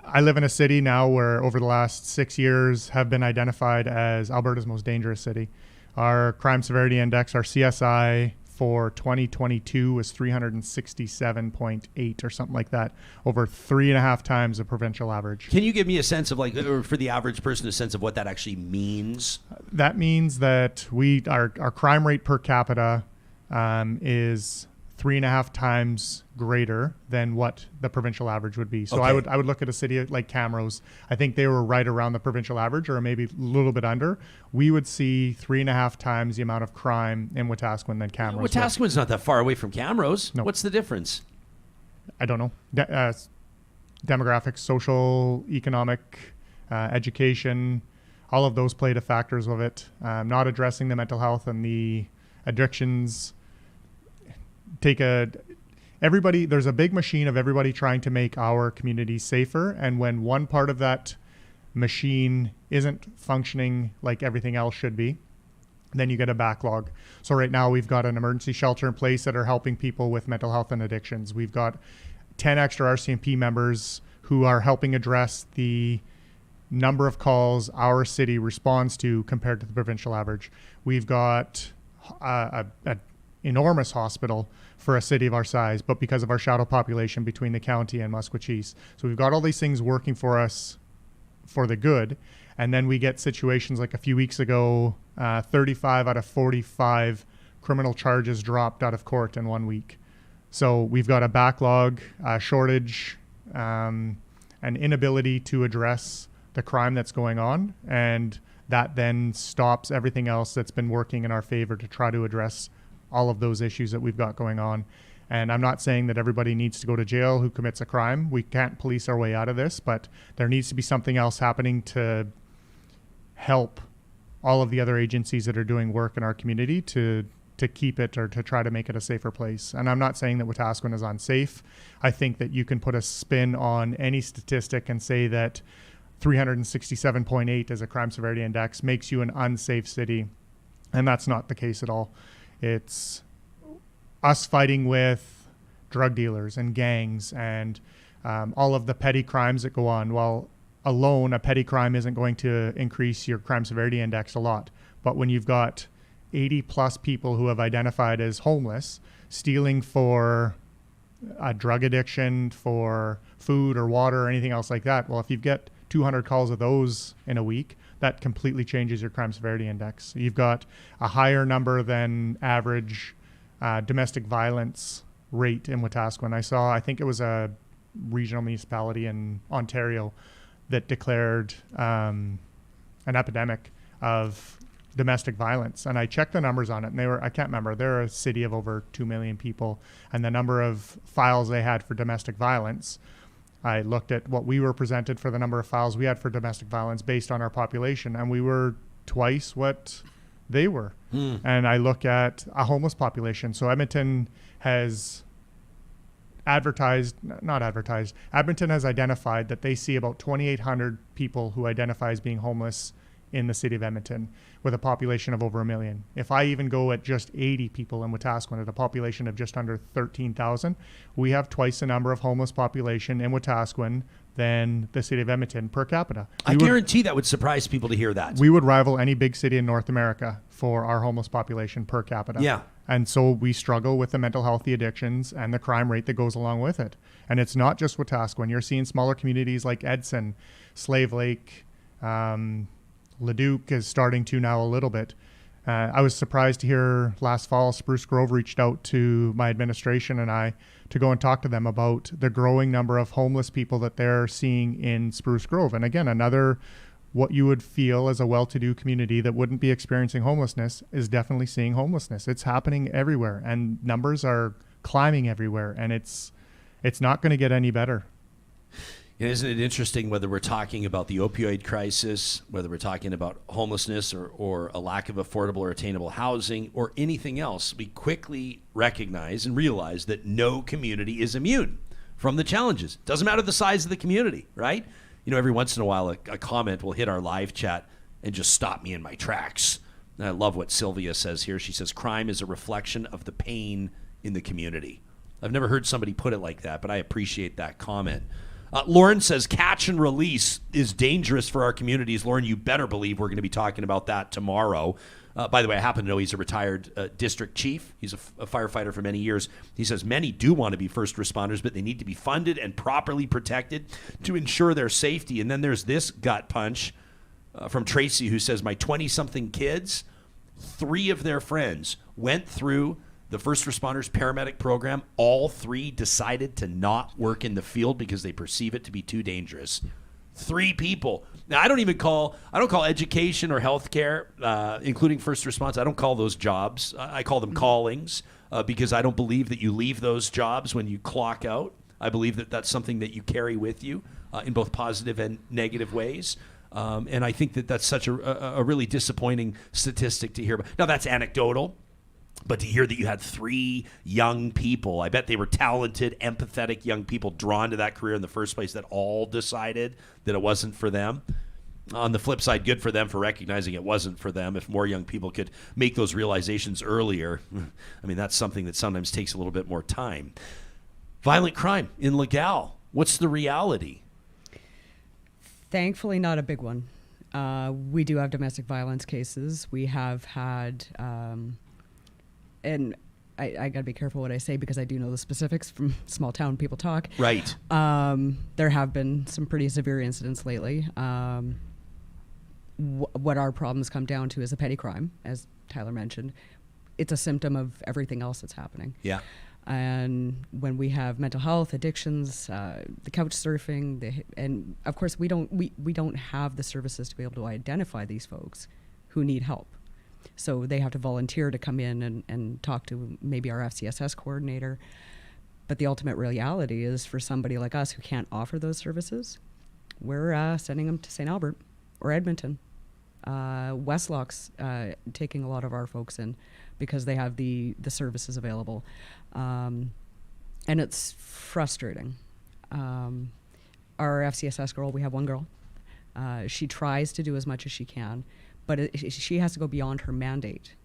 I live in a city now where over the last 6 years have been identified as Alberta's most dangerous city. Our crime severity index, our CSI for 2022 was 367.8 or something like that, over 3.5 times the provincial average. Can you give me a sense of, like, or for the average person, a sense of what that actually means? That means that our crime rate per capita is 3.5 times greater than what the provincial average would be. So okay. I would look at a city like Camrose. I think they were right around the provincial average, or maybe a little bit under. We would see 3.5 times the amount of crime in Wetaskiwin than Camrose. Wetaskiwin's not that far away from Camrose. No. What's the difference? I don't know. Demographics, social, economic, education, all of those played a factors of it. Not addressing the mental health and the addictions. There's a big machine of everybody trying to make our community safer, and when one part of that machine isn't functioning like everything else should be, then you get a backlog. So right now we've got an emergency shelter in place that are helping people with mental health and addictions. We've got 10 extra RCMP members who are helping address the number of calls our city responds to compared to the provincial average. We've got an enormous hospital for a city of our size, but because of our shadow population between the county and Musquecheese. So we've got all these things working for us for the good. And then we get situations like a few weeks ago, 35 out of 45 criminal charges dropped out of court in 1 week. So we've got a backlog, shortage, an inability to address the crime that's going on. And that then stops everything else that's been working in our favor to try to address all of those issues that we've got going on. And I'm not saying that everybody needs to go to jail who commits a crime. We can't police our way out of this, but there needs to be something else happening to help all of the other agencies that are doing work in our community to keep it or to try to make it a safer place. And I'm not saying that Wetaskiwin is unsafe. I think that you can put a spin on any statistic and say that 367.8 as a crime severity index makes you an unsafe city. And that's not the case at all. It's us fighting with drug dealers and gangs and all of the petty crimes that go on. While alone, a petty crime isn't going to increase your crime severity index a lot. But when you've got 80 plus people who have identified as homeless, stealing for a drug addiction, for food or water or anything else like that, well, if you get 200 calls of those in a week, that completely changes your crime severity index. You've got a higher number than average domestic violence rate in Wetaskiwin. I think it was a regional municipality in Ontario that declared an epidemic of domestic violence. And I checked the numbers on it, and I can't remember, they're a city of over 2 million people, and the number of files they had for domestic violence, I looked at what we were presented for the number of files we had for domestic violence based on our population, and we were twice what they were. And I look at a homeless population. So Edmonton has Edmonton has identified that they see about 2,800 people who identify as being homeless in the city of Edmonton with a population of over 1 million. If I even go at just 80 people in Wetaskiwin at a population of just under 13,000, we have twice the number of homeless population in Wetaskiwin than the city of Edmonton per capita. I guarantee that would surprise people to hear that. We would rival any big city in North America for our homeless population per capita. Yeah. And so we struggle with the mental health, the addictions, and the crime rate that goes along with it. And it's not just Wetaskiwin. You're seeing smaller communities like Edson, Slave Lake, Leduc is starting to now a little bit. I was surprised to hear last fall Spruce Grove reached out to my administration and I to go and talk to them about the growing number of homeless people that they're seeing in Spruce Grove. And again, another what you would feel as a well-to-do community that wouldn't be experiencing homelessness is definitely seeing homelessness. It's happening everywhere and numbers are climbing everywhere, and it's not going to get any better. Isn't it interesting whether we're talking about the opioid crisis, whether we're talking about homelessness or a lack of affordable or attainable housing or anything else, we quickly recognize and realize that no community is immune from the challenges. Doesn't matter the size of the community, right? You know, every once in a while, a comment will hit our live chat and just stop me in my tracks. And I love what Sylvia says here. She says, crime is a reflection of the pain in the community. I've never heard somebody put it like that, but I appreciate that comment. Lauren says catch and release is dangerous for our communities. Lauren, you better believe we're going to be talking about that tomorrow. By the way, I happen to know he's a retired district chief. He's a firefighter for many years. He says many do want to be first responders, but they need to be funded and properly protected to ensure their safety. And then there's this gut punch from Tracy who says, my 20-something kids, 3 of their friends went through the first responders paramedic program. All 3 decided to not work in the field because they perceive it to be too dangerous. 3 people. Now, I don't call education or healthcare, including first response, I don't call those jobs. I call them callings because I don't believe that you leave those jobs when you clock out. I believe that that's something that you carry with you in both positive and negative ways. And I think that that's such a really disappointing statistic to hear about. Now, that's anecdotal. But to hear that you had 3 young people, I bet they were talented, empathetic young people drawn to that career in the first place that all decided that it wasn't for them. On the flip side, good for them for recognizing it wasn't for them. If more young people could make those realizations earlier, I mean, that's something that sometimes takes a little bit more time. Violent crime in Legal. What's the reality? Thankfully, not a big one. We do have domestic violence cases. We have had... and I got to be careful what I say because I do know the specifics from small town people talk. Right. There have been some pretty severe incidents lately. What our problems come down to is a petty crime, as Tyler mentioned. It's a symptom of everything else that's happening. Yeah. And when we have mental health, addictions, the couch surfing, and of course we don't have the services to be able to identify these folks who need help. So they have to volunteer to come in and talk to maybe our FCSS coordinator. But the ultimate reality is for somebody like us who can't offer those services, we're sending them to St. Albert or Edmonton. Westlock's taking a lot of our folks in because they have the services available. And it's frustrating. Our FCSS girl, we have one girl. She tries to do as much as she can. But she has to go beyond her mandate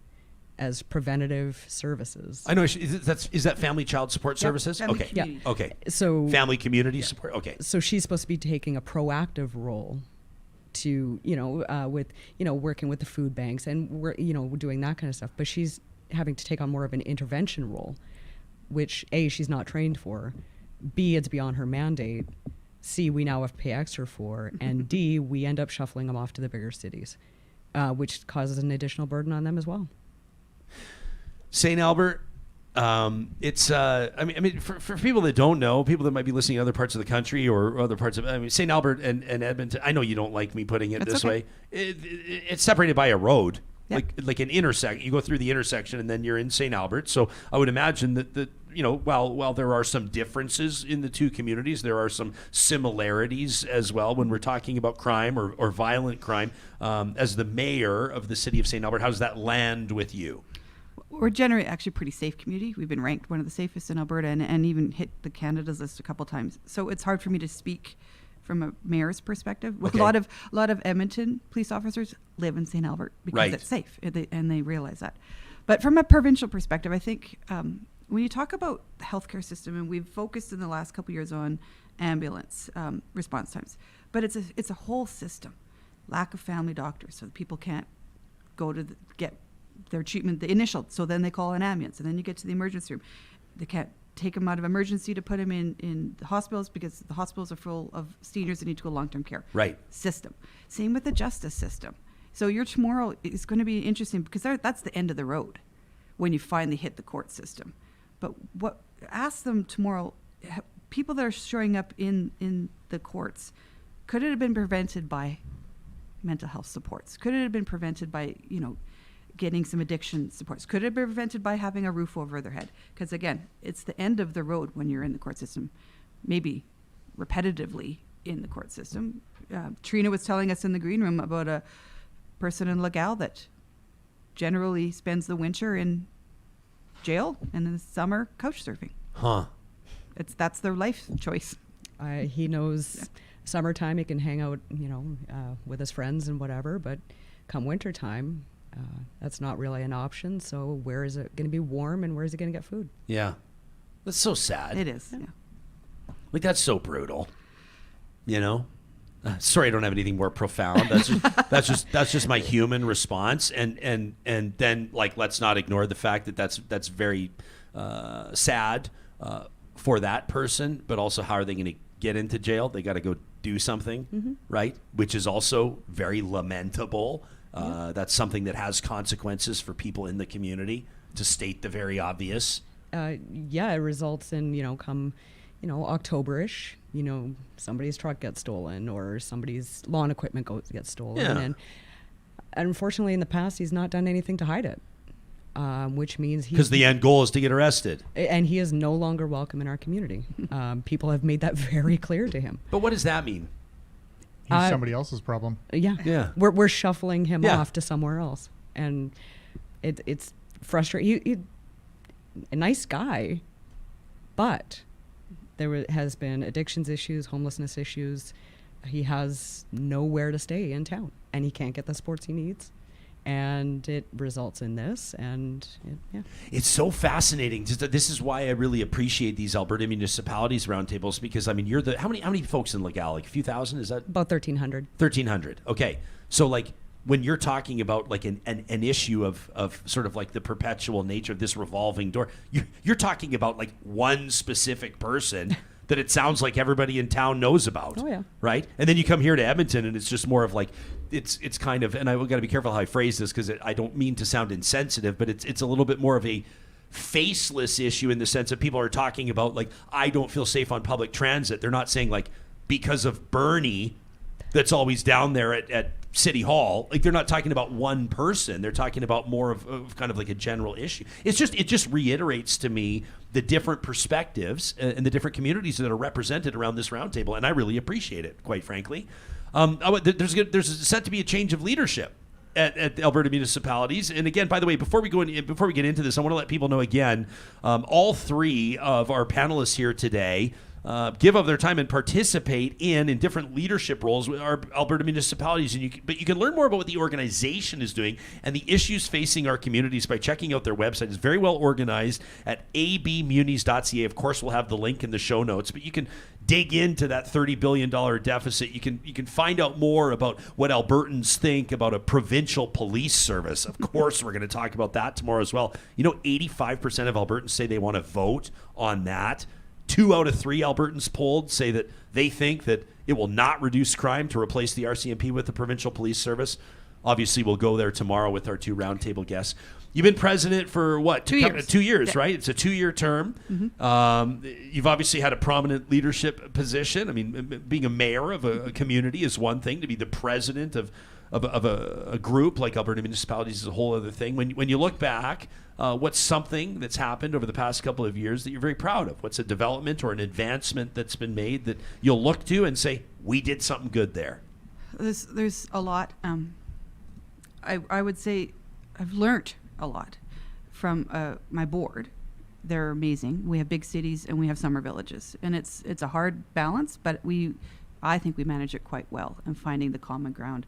as preventative services. I know. Is that family child support services? Family Okay. community. Yeah. Okay. So Family community support. Okay. So she's supposed to be taking a proactive role to, with, working with the food banks and we're doing that kind of stuff. But she's having to take on more of an intervention role, which A, she's not trained for. B, it's beyond her mandate. C, we now have to pay extra for. And D, we end up shuffling them off to the bigger cities. Which causes an additional burden on them as well. St. Albert, it's, for people that don't know, people that might be listening in other parts of the country or other parts of, St. Albert and Edmonton, I know you don't like me putting it this way. It's separated by a road, like an intersection. You go through the intersection and then you're in St. Albert. So I would imagine that while there are some differences in the two communities, there are some similarities as well when we're talking about crime or violent crime. As the mayor of the city of St. Albert, how does that land with you? We're generally actually a pretty safe community. We've been ranked one of the safest in Alberta and even hit the Canada's list a couple times. So it's hard for me to speak from a mayor's perspective. Okay. A lot of Edmonton police officers live in St. Albert because Right. it's safe, and they realize that. But from a provincial perspective, I think when you talk about the healthcare system, and we've focused in the last couple of years on ambulance response times, but it's a whole system. Lack of family doctors, so people can't go to get their treatment, the initial. So then they call an ambulance, and then you get to the emergency room. They can't take them out of emergency to put them in the hospitals because the hospitals are full of seniors that need to go long-term care. Right. System. Same with the justice system. So your tomorrow is going to be interesting because that's the end of the road when you finally hit the court system. But ask them tomorrow, people that are showing up in the courts, could it have been prevented by mental health supports? Could it have been prevented by, getting some addiction supports? Could it have been prevented by having a roof over their head? Because again, it's the end of the road when you're in the court system, maybe repetitively in the court system. Trina was telling us in the green room about a person in Legal that generally spends the winter in jail and in the summer couch surfing. Huh. That's their life choice. He knows summertime he can hang out, with his friends and whatever, but come wintertime, that's not really an option. So where is it going to be warm, and where is he going to get food? Yeah. That's so sad. It is. Yeah. Like, that's so brutal. Sorry, I don't have anything more profound. That's just my human response. And then, like, let's not ignore the fact that that's very sad for that person, but also how are they going to get into jail? They got to go do something, right? Which is also very lamentable. That's something that has consequences for people in the community, to state the very obvious. It results in, come, October-ish, somebody's truck gets stolen or somebody's lawn equipment gets stolen. Yeah. And unfortunately, in the past, he's not done anything to hide it, which means Because the end goal is to get arrested. And he is no longer welcome in our community. People have made that very clear to him. But what does that mean? He's somebody else's problem. Yeah. We're shuffling him Yeah. off to somewhere else. And it's frustrating. He a nice guy, but there has been addictions issues, homelessness issues. He has nowhere to stay in town, and he can't get the sports he needs. And it results in this, and It's so fascinating. This is why I really appreciate these Alberta Municipalities roundtables, because, I mean, you're how many folks in Legal? Like a few thousand? Is that about 1,300. 1,300. Okay. So, like, when you're talking about like an issue of sort of like the perpetual nature of this revolving door, you're talking about like one specific person that it sounds like everybody in town knows about. Oh, yeah. Right? And then you come here to Edmonton, and it's just more of like, it's kind of, and I've got to be careful how I phrase this because I don't mean to sound insensitive, but it's a little bit more of a faceless issue in the sense that people are talking about, like, I don't feel safe on public transit. They're not saying, like, because of Bernie that's always down there at City Hall. Like, they're not talking about one person. They're talking about more of kind of like a general issue. It just reiterates to me the different perspectives and the different communities that are represented around this roundtable, and I really appreciate it, quite frankly. There's set to be a change of leadership at Alberta Municipalities. And again, by the way, before we get into this, I want to let people know again, all three of our panelists here today give of their time and participate in different leadership roles with our Alberta municipalities. But you can learn more about what the organization is doing and the issues facing our communities by checking out their website. It's very well organized at abmunis.ca. Of course, we'll have the link in the show notes, but you can dig into that $30 billion deficit. You can find out more about what Albertans think about a provincial police service. Of course, we're going to talk about that tomorrow as well. 85% of Albertans say they want to vote on that. 2 out of 3 Albertans polled say that they think that it will not reduce crime to replace the RCMP with the provincial police service. Obviously, we'll go there tomorrow with our 2 roundtable guests. You've been president for what? 2 years. 2 years, Yeah. right? It's a 2-year term. Mm-hmm. You've obviously had a prominent leadership position. I mean, being a mayor of a community is one thing. To be the president of a group like Alberta Municipalities is a whole other thing. When you look back, what's something that's happened over the past couple of years that you're very proud of? What's a development or an advancement that's been made that you'll look to and say, we did something good there? There's a lot. I would say I've learned a lot from my board. They're amazing. We have big cities and we have summer villages, and it's a hard balance, but I think we manage it quite well in finding the common ground.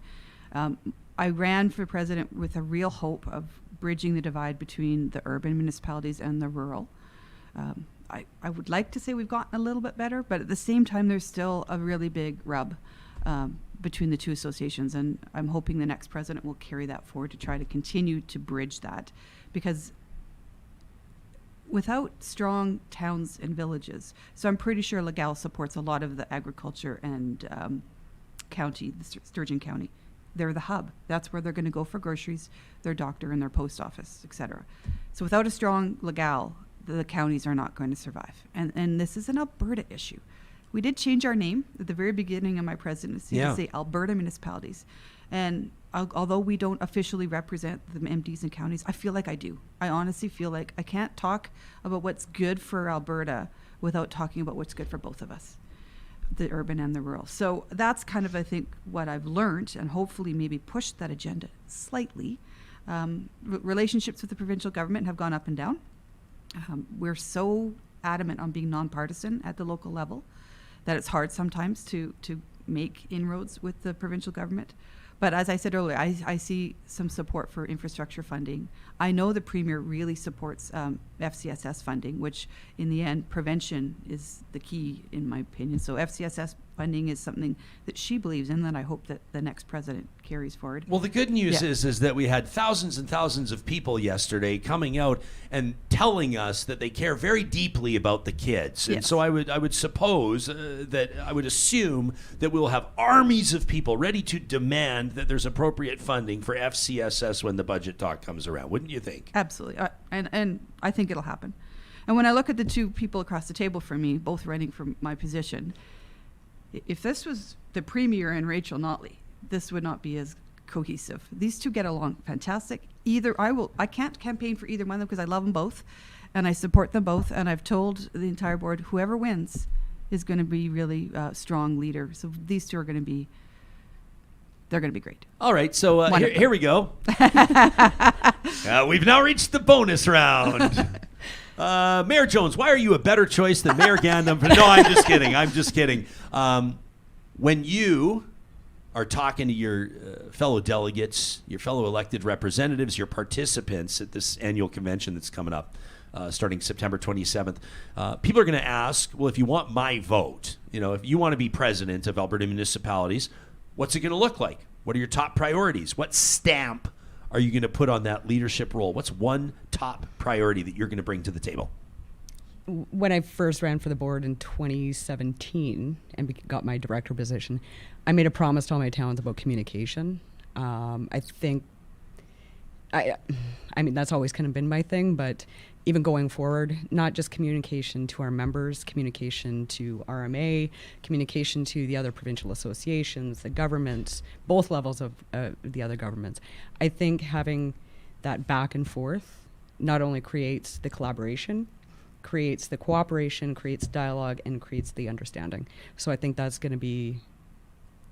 I ran for president with a real hope of bridging the divide between the urban municipalities and the rural. I would like to say we've gotten a little bit better, but at the same time, there's still a really big rub between the two associations, and I'm hoping the next president will carry that forward to try to continue to bridge that, because without strong towns and villages, so I'm pretty sure Legal supports a lot of the agriculture and county, the Sturgeon County. They're the hub. That's where they're going to go for groceries, their doctor, and their post office, etc. So without a strong Legal, the counties are not going to survive. And this is an Alberta issue. We did change our name at the very beginning of my presidency to say Alberta Municipalities. And although we don't officially represent the MDs and counties, I feel like I do. I honestly feel like I can't talk about what's good for Alberta without talking about what's good for both of us, the urban and the rural. So that's kind of, I think, what I've learned, and hopefully maybe pushed that agenda slightly. Relationships with the provincial government have gone up and down. We're so adamant on being nonpartisan at the local level that it's hard sometimes to make inroads with the provincial government. But as I said earlier, I see some support for infrastructure funding. I know the Premier really supports FCSS funding, which in the end, prevention is the key, in my opinion. So FCSS funding is something that she believes in, that I hope that the next president carries forward. Well, the good news is that we had thousands and thousands of people yesterday coming out and telling us that they care very deeply about the kids. And so I would suppose that I would assume that we'll have armies of people ready to demand that there's appropriate funding for FCSS when the budget talk comes around. Wouldn't you think? Absolutely. And I think it'll happen. And when I look at the two people across the table from me, both running for my position, if this was the Premier and Rachel Notley, this would not be as cohesive. These two get along fantastic. I can't campaign for either one of them because I love them both and I support them both. And I've told the entire board, whoever wins is going to be really strong leader. So these two are going to be, they're going to be great. All right, so here we go. We've now reached the bonus round. Mayor Jones, why are you a better choice than Mayor Gandam? No, I'm just kidding. When you are talking to your fellow delegates, your fellow elected representatives, your participants at this annual convention that's coming up starting September 27th, people are going to ask, well, if you want my vote, if you want to be president of Alberta Municipalities, what's it going to look like? What are your top priorities? What stamp are you going to put on that leadership role? What's one top priority that you're going to bring to the table? When I first ran for the board in 2017 and got my director position, I made a promise to all my towns about communication. I think, I mean, that's always kind of been my thing, but even going forward, not just communication to our members, communication to RMA, communication to the other provincial associations, the governments, both levels of the other governments. I think having that back and forth not only creates the collaboration, creates the cooperation, creates dialogue, and creates the understanding. So I think that's going to be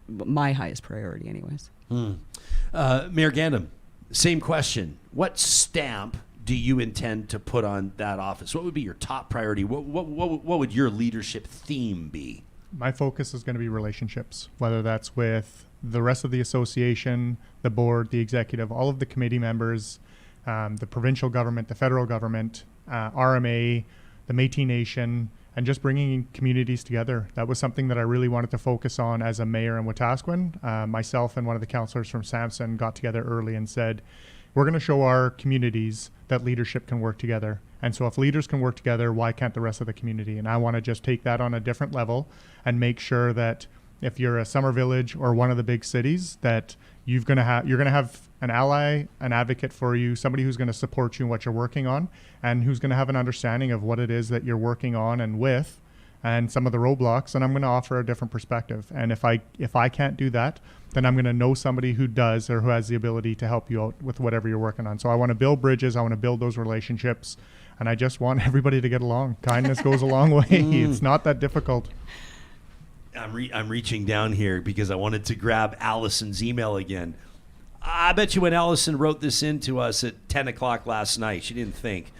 my highest priority anyways. Mayor Gandam, same question. What stamp do you intend to put on that office? What would be your top priority? What would your leadership theme be? My focus is going to be relationships, whether that's with the rest of the association, the board, the executive, all of the committee members, the provincial government, the federal government, RMA, the Métis Nation, and just bringing communities together. That was something that I really wanted to focus on as a mayor in Wetaskiwin. Myself and one of the councillors from Samson got together early and said, we're going to show our communities that leadership can work together. And so if leaders can work together, why can't the rest of the community? And I want to just take that on a different level and make sure that if you're a summer village or one of the big cities, that you're going to have an ally, an advocate for you, somebody who's going to support you in what you're working on, and who's going to have an understanding of what it is that you're working on and with, and some of the roadblocks, and I'm going to offer a different perspective. And if I can't do that, then I'm going to know somebody who does or who has the ability to help you out with whatever you're working on. So I want to build bridges. I want to build those relationships, and I just want everybody to get along. Kindness goes a long way. It's not that difficult. I'm reaching down here because I wanted to grab Allison's email again. I bet you when Allison wrote this in to us at 10 o'clock last night, she didn't think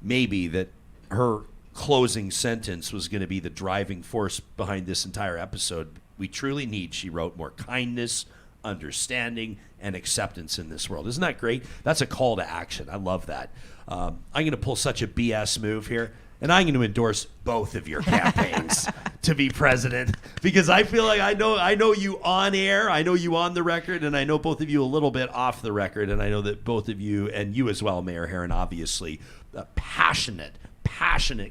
maybe that her closing sentence was going to be the driving force behind this entire episode. We truly need, she wrote, more kindness, understanding, and acceptance in this world. Isn't that great? That's a call to action. I love that. I'm going to pull such a BS move here, and I'm going to endorse both of your campaigns to be president, because I feel like I know you on air, I know you on the record, and I know both of you a little bit off the record, and I know that both of you, and you as well, Mayor Heron, obviously, passionate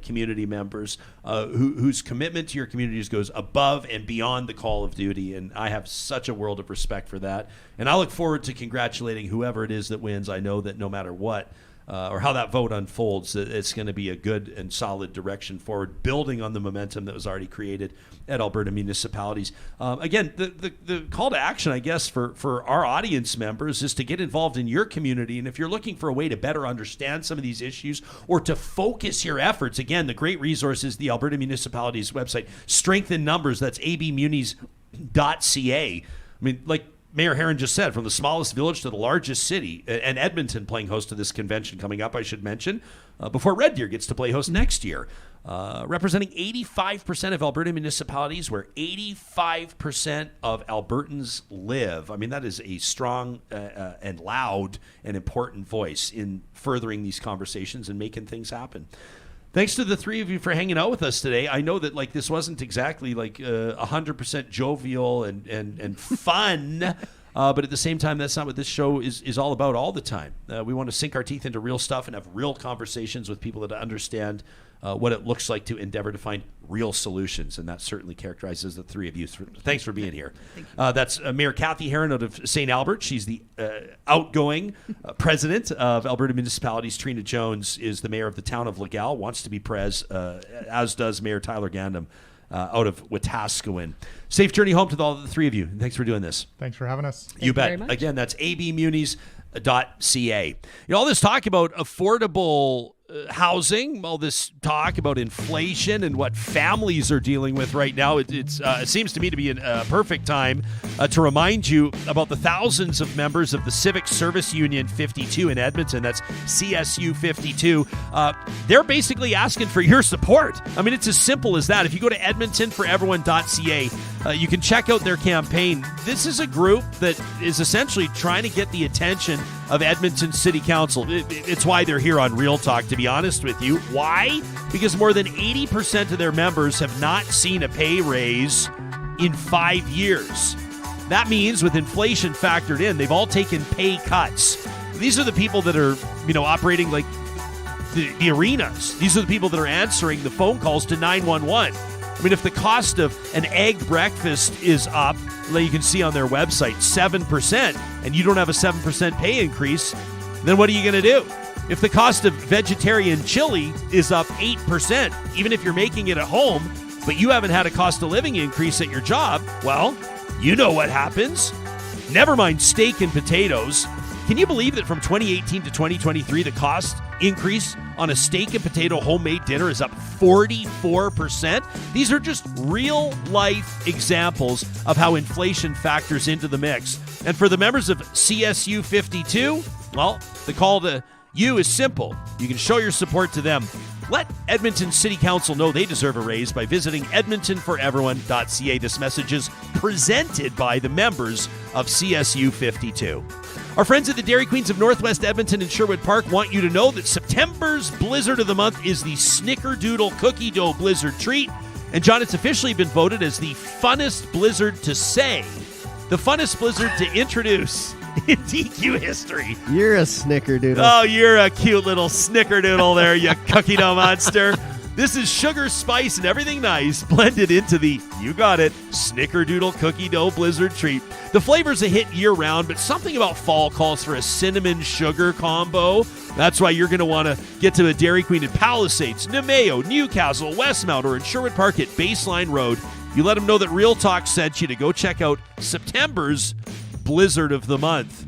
community members whose commitment to your communities goes above and beyond the call of duty, and I have such a world of respect for that. And I look forward to congratulating whoever it is that wins. I know that no matter what or how that vote unfolds, it's going to be a good and solid direction forward, building on the momentum that was already created at Alberta Municipalities. Again, the call to action, I guess, for our audience members is to get involved in your community. And if you're looking for a way to better understand some of these issues or to focus your efforts, again, the great resource is the Alberta Municipalities website, Strength in Numbers. That's abmunis.ca. I mean, like Mayor Heron just said, from the smallest village to the largest city, and Edmonton playing host to this convention coming up, I should mention, before Red Deer gets to play host next year. Representing 85% of Alberta municipalities, where 85% of Albertans live. I mean, that is a strong and loud and important voice in furthering these conversations and making things happen. Thanks to the three of you for hanging out with us today. I know that this wasn't exactly 100% jovial and fun, but at the same time, that's not what this show is all about all the time. We want to sink our teeth into real stuff and have real conversations with people that understand what it looks like to endeavor to find real solutions, and that certainly characterizes the three of you. Thanks for being here. That's Mayor Cathy Heron out of St. Albert. She's the outgoing president of Alberta Municipalities. Trina Jones is the mayor of the town of Legal, wants to be pres, as does Mayor Tyler Gandam out of Wetaskiwin. Safe journey home to all the three of you, and thanks for doing this. Thanks for having us. You bet. Again, that's abmunis.ca. All this talk about affordable housing, all this talk about inflation and what families are dealing with right now, it seems to me to be a perfect time to remind you about the thousands of members of the Civic Service Union 52 in Edmonton. That's CSU 52. They're basically asking for your support. I mean, it's as simple as that. If you go to edmontonforeveryone.ca, you can check out their campaign. This is a group that is essentially trying to get the attention of Edmonton City Council. It's why they're here on Real Talk, to be honest with you. Why? Because more than 80% of their members have not seen a pay raise in 5 years. That means with inflation factored in, they've all taken pay cuts. These are the people that are, operating like the arenas. These are the people that are answering the phone calls to 911. I mean, if the cost of an egg breakfast is up, like you can see on their website, 7%, and you don't have a 7% pay increase, then what are you going to do? If the cost of vegetarian chili is up 8%, even if you're making it at home, but you haven't had a cost of living increase at your job, well, you know what happens. Never mind steak and potatoes. Can you believe that from 2018 to 2023, the cost increase on a steak and potato homemade dinner is up 44%? These are just real life examples of how inflation factors into the mix. And for the members of CSU 52, well, the call to you is simple. You can show your support to them. Let Edmonton City Council know they deserve a raise by visiting edmontonforeveryone.ca. This message is presented by the members of CSU 52. Our friends at the Dairy Queens of Northwest Edmonton and Sherwood Park want you to know that September's Blizzard of the Month is the Snickerdoodle Cookie Dough Blizzard Treat. And John, it's officially been voted as the funnest blizzard to say, the funnest blizzard to introduce in DQ history. You're a snickerdoodle. Oh, you're a cute little snickerdoodle there, you cookie dough monster. This is sugar, spice, and everything nice blended into the, you got it, Snickerdoodle Cookie Dough Blizzard Treat. The flavor's a hit year-round, but something about fall calls for a cinnamon-sugar combo. That's why you're going to want to get to a Dairy Queen in Palisades, Nemeo, Newcastle, Westmount, or in Sherwood Park at Baseline Road. You let them know that Real Talk sent you to go check out September's Blizzard of the Month.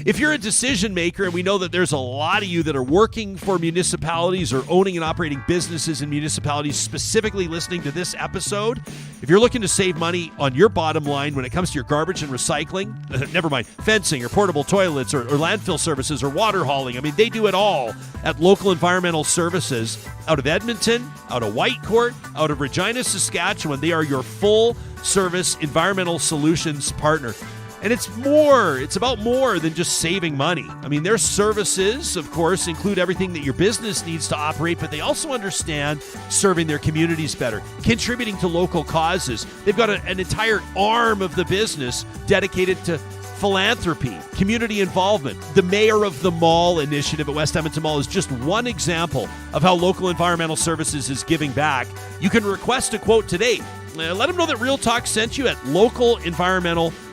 If you're a decision maker, and we know that there's a lot of you that are working for municipalities or owning and operating businesses in municipalities, specifically listening to this episode, if you're looking to save money on your bottom line when it comes to your garbage and recycling, never mind, fencing or portable toilets or landfill services or water hauling, I mean, they do it all at Local Environmental Services out of Edmonton, out of Whitecourt, out of Regina, Saskatchewan. They are your full-service environmental solutions partner. And it's about more than just saving money. I mean, their services, of course, include everything that your business needs to operate, but they also understand serving their communities better, contributing to local causes. They've got an entire arm of the business dedicated to philanthropy, community involvement. The Mayor of the Mall initiative at West Edmonton Mall is just one example of how Local Environmental Services is giving back. You can request a quote today. Let them know that Real Talk sent you at localenvironmental.ca.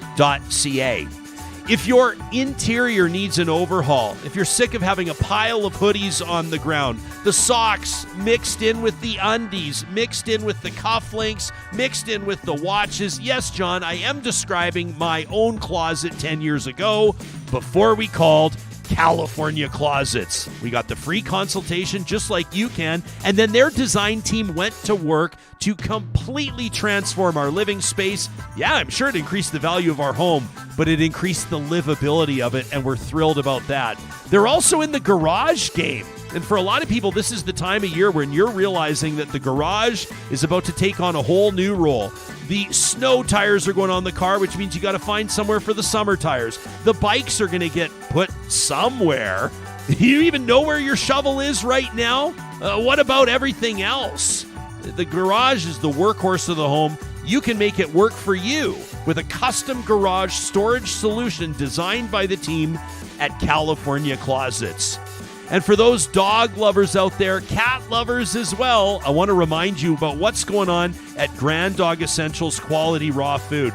If your interior needs an overhaul, if you're sick of having a pile of hoodies on the ground, the socks mixed in with the undies, mixed in with the cufflinks, mixed in with the watches. Yes, John, I am describing my own closet 10 years ago before we called California Closets. We got the free consultation just like you can, and then their design team went to work to completely transform our living space. Yeah, I'm sure it increased the value of our home, but it increased the livability of it, and we're thrilled about that. They're also in the garage game. And for a lot of people, this is the time of year when you're realizing that the garage is about to take on a whole new role. The snow tires are going on the car, which means you got to find somewhere for the summer tires. The bikes are going to get put somewhere. You even know where your shovel is right now? What about everything else? The garage is the workhorse of the home. You can make it work for you with a custom garage storage solution designed by the team at California Closets. And for those dog lovers out there, cat lovers as well, I want to remind you about what's going on at Grand Dog Essentials Quality Raw Food.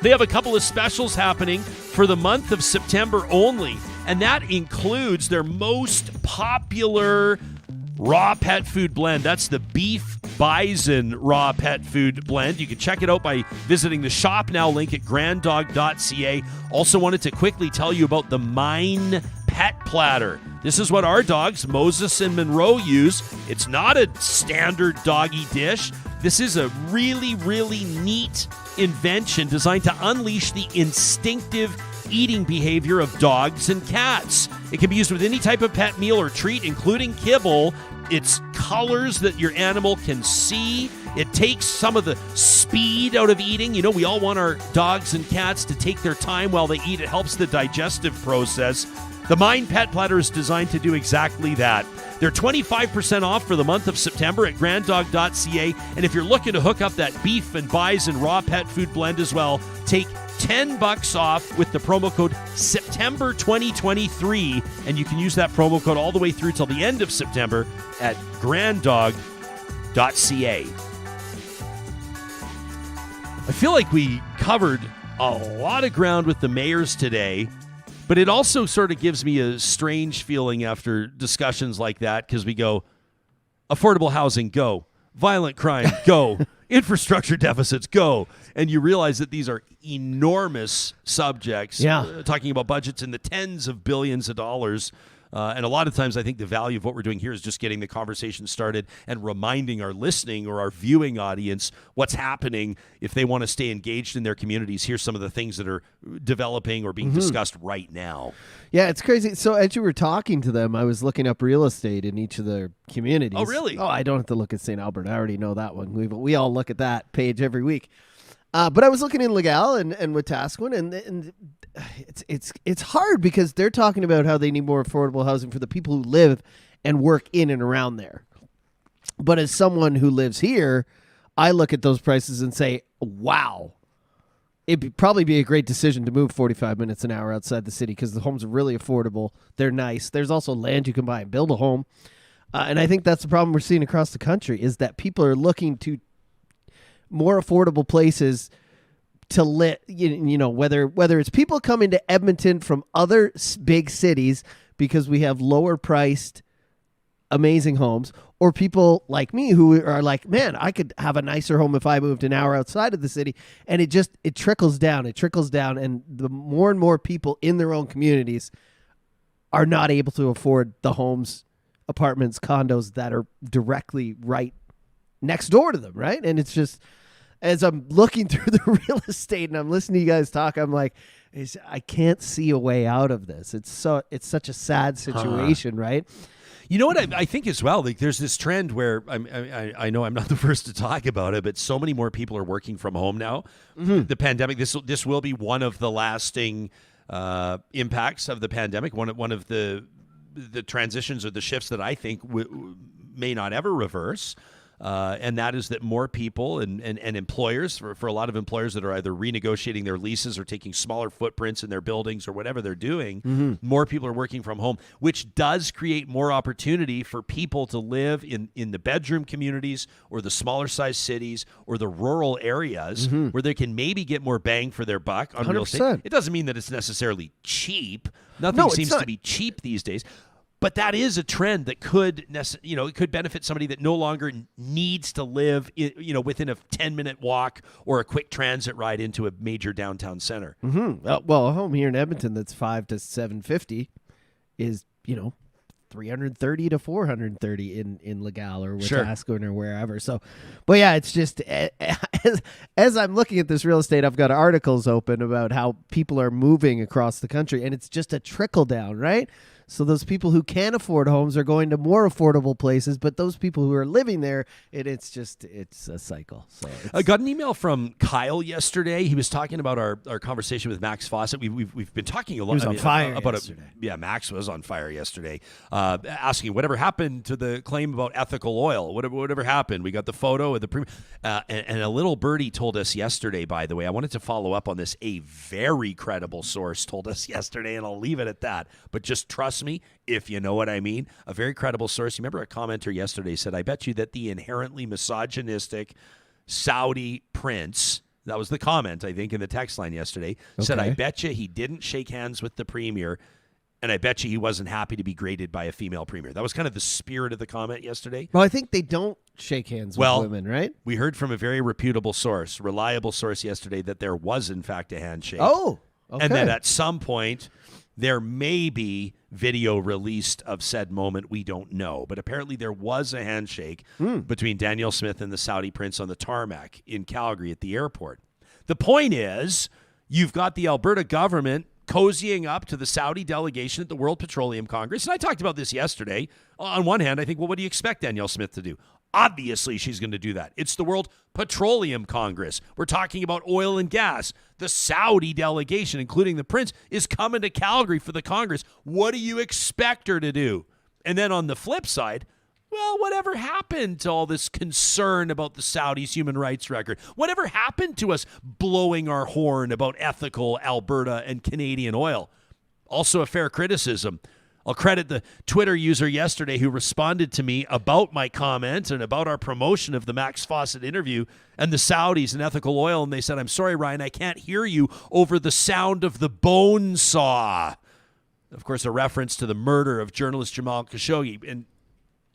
They have a couple of specials happening for the month of September only, and that includes their most popular raw pet food blend. That's the beef bison raw pet food blend. You can check it out by visiting the shop now link at granddog.ca. Also wanted to quickly tell you about the Mine Pet Platter. This is what our dogs, Moses and Monroe, use. It's not a standard doggy dish. This is a really, really neat invention designed to unleash the instinctive eating behavior of dogs and cats. It can be used with any type of pet meal or treat, including kibble. It's colors that your animal can see. It takes some of the speed out of eating. You know, we all want our dogs and cats to take their time while they eat. It helps the digestive process. The Mine Pet Platter is designed to do exactly that. They're 25% off for the month of September at granddog.ca. And if you're looking to hook up that beef and bison raw pet food blend as well, take $10 off with the promo code September 2023, and you can use that promo code all the way through till the end of September at granddog.ca. I feel like we covered a lot of ground with the mayors today, but it also sort of gives me a strange feeling after discussions like that, because we go, affordable housing, go. Violent crime, go. Infrastructure deficits, go. And you realize that these are enormous subjects. Yeah. Talking about budgets in the tens of billions of dollars. And a lot of times I think the value of what we're doing here is just getting the conversation started and reminding our listening or our viewing audience what's happening if they want to stay engaged in their communities. Here's some of the things that are developing or being discussed right now. Yeah, it's crazy. So as you were talking to them, I was looking up real estate in each of their communities. Oh, really? Oh, I don't have to look at St. Albert. I already know that one. We all look at that page every week. But I was looking in Legal and Wetaskiwin, and it's hard because they're talking about how they need more affordable housing for the people who live and work in and around there. But as someone who lives here, I look at those prices and say, wow, it'd probably be a great decision to move 45 minutes an hour outside the city because the homes are really affordable. They're nice. There's also land you can buy and build a home. And I think that's the problem we're seeing across the country is that people are looking to more affordable places to live, you know, whether it's people coming to Edmonton from other big cities because we have lower priced amazing homes, or people like me who are like, man, I could have a nicer home if I moved an hour outside of the city. And it trickles down. It trickles down. And the more and more people in their own communities are not able to afford the homes, apartments, condos that are directly right next door to them, right? And it's just, as I'm looking through the real estate and I'm listening to you guys talk, I'm like, I can't see a way out of this. It's such a sad situation, right? You know what I think as well? Like, there's this trend where I know I'm not the first to talk about it, but so many more people are working from home now. Mm-hmm. The pandemic, this will be one of the lasting impacts of the pandemic. One of the transitions or the shifts that I think may not ever reverse. And that is that more people and employers, for a lot of employers that are either renegotiating their leases or taking smaller footprints in their buildings or whatever they're doing, more people are working from home, which does create more opportunity for people to live in the bedroom communities or the smaller size cities or the rural areas where they can maybe get more bang for their buck on real estate. It doesn't mean that it's necessarily cheap. Nothing seems to be cheap these days. But that is a trend that could benefit somebody that no longer needs to live, within a 10-minute walk or a quick transit ride into a major downtown center. Mm-hmm. Well, a home here in Edmonton that's $500 to $750 is, $330 to $430 in Legal or Wetaskiwin or wherever. So, but yeah, it's just as I'm looking at this real estate, I've got articles open about how people are moving across the country, and it's just a trickle down, right? So those people who can afford homes are going to more affordable places, but those people who are living there, it's a cycle. So I got an email from Kyle yesterday. He was talking about our conversation with Max Fawcett. We've been talking a lot. He was on fire yesterday. Max was on fire yesterday, asking whatever happened to the claim about ethical oil. Whatever happened. We got the photo of the and a little birdie told us yesterday. By the way, I wanted to follow up on this. A very credible source told us yesterday, and I'll leave it at that. But just trust me, if you know what I mean. A very credible source. You remember a commenter yesterday said, I bet you that the inherently misogynistic Saudi prince, that was the comment, I think, in the text line yesterday, said, I bet you he didn't shake hands with the premier, and I bet you he wasn't happy to be graded by a female premier. That was kind of the spirit of the comment yesterday. Well, I think they don't shake hands with women, right? We heard from a very reputable source, reliable source yesterday, that there was, in fact, a handshake. Oh, okay. And that at some point there may be video released of said moment. We don't know. But apparently there was a handshake between Danielle Smith and the Saudi prince on the tarmac in Calgary at the airport. The point is, you've got the Alberta government cozying up to the Saudi delegation at the World Petroleum Congress. And I talked about this yesterday. On one hand, I think, well, what do you expect Danielle Smith to do? Obviously, she's going to do that. It's the World Petroleum Congress. We're talking about oil and gas. The Saudi delegation, including the prince, is coming to Calgary for the Congress. What do you expect her to do? And then on the flip side, well, whatever happened to all this concern about the Saudis' human rights record? Whatever happened to us blowing our horn about ethical Alberta and Canadian oil? Also a fair criticism. I'll credit the Twitter user yesterday who responded to me about my comment and about our promotion of the Max Fawcett interview and the Saudis and ethical oil. And they said, I'm sorry, Ryan, I can't hear you over the sound of the bone saw. Of course, a reference to the murder of journalist Jamal Khashoggi. And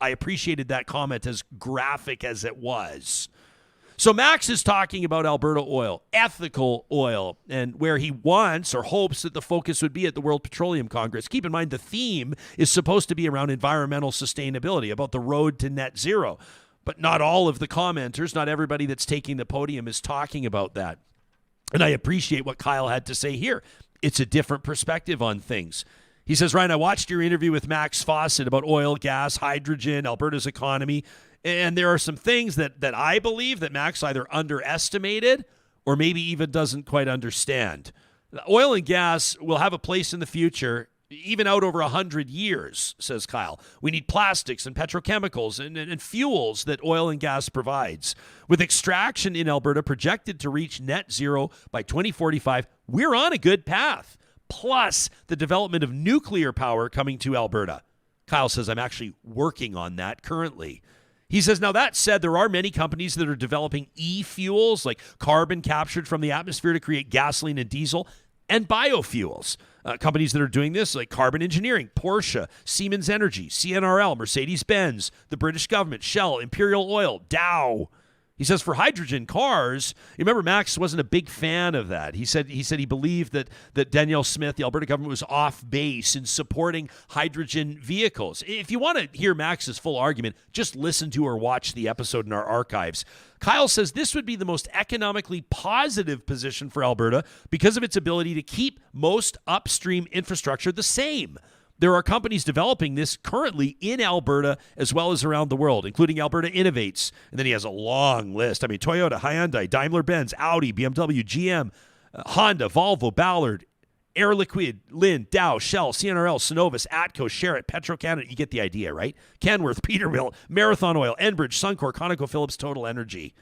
I appreciated that comment, as graphic as it was. So Max is talking about Alberta oil, ethical oil, and where he wants or hopes that the focus would be at the World Petroleum Congress. Keep in mind, the theme is supposed to be around environmental sustainability, about the road to net zero. But not all of the commenters, not everybody that's taking the podium is talking about that. And I appreciate what Kyle had to say here. It's a different perspective on things. He says, Ryan, I watched your interview with Max Fawcett about oil, gas, hydrogen, Alberta's economy. And there are some things that I believe that Max either underestimated or maybe even doesn't quite understand. Oil and gas will have a place in the future, even out over 100 years, says Kyle. We need plastics and petrochemicals and fuels that oil and gas provides. With extraction in Alberta projected to reach net zero by 2045, we're on a good path. Plus the development of nuclear power coming to Alberta. Kyle says, I'm actually working on that currently. He says, now that said, there are many companies that are developing e-fuels, like carbon captured from the atmosphere to create gasoline and diesel, and biofuels. Companies that are doing this, like Carbon Engineering, Porsche, Siemens Energy, CNRL, Mercedes-Benz, the British government, Shell, Imperial Oil, Dow. He says for hydrogen cars, remember Max wasn't a big fan of that. He said he believed that Danielle Smith, the Alberta government, was off base in supporting hydrogen vehicles. If you want to hear Max's full argument, just listen to or watch the episode in our archives. Kyle says this would be the most economically positive position for Alberta because of its ability to keep most upstream infrastructure the same. There are companies developing this currently in Alberta as well as around the world, including Alberta Innovates. And then he has a long list. I mean, Toyota, Hyundai, Daimler-Benz, Audi, BMW, GM, Honda, Volvo, Ballard, Air Liquide, Linde, Dow, Shell, CNRL, Synovus, Atco, Sherritt, Petro-Canada. You get the idea, right? Kenworth, Peterbilt, Marathon Oil, Enbridge, Suncor, ConocoPhillips, Total Energy.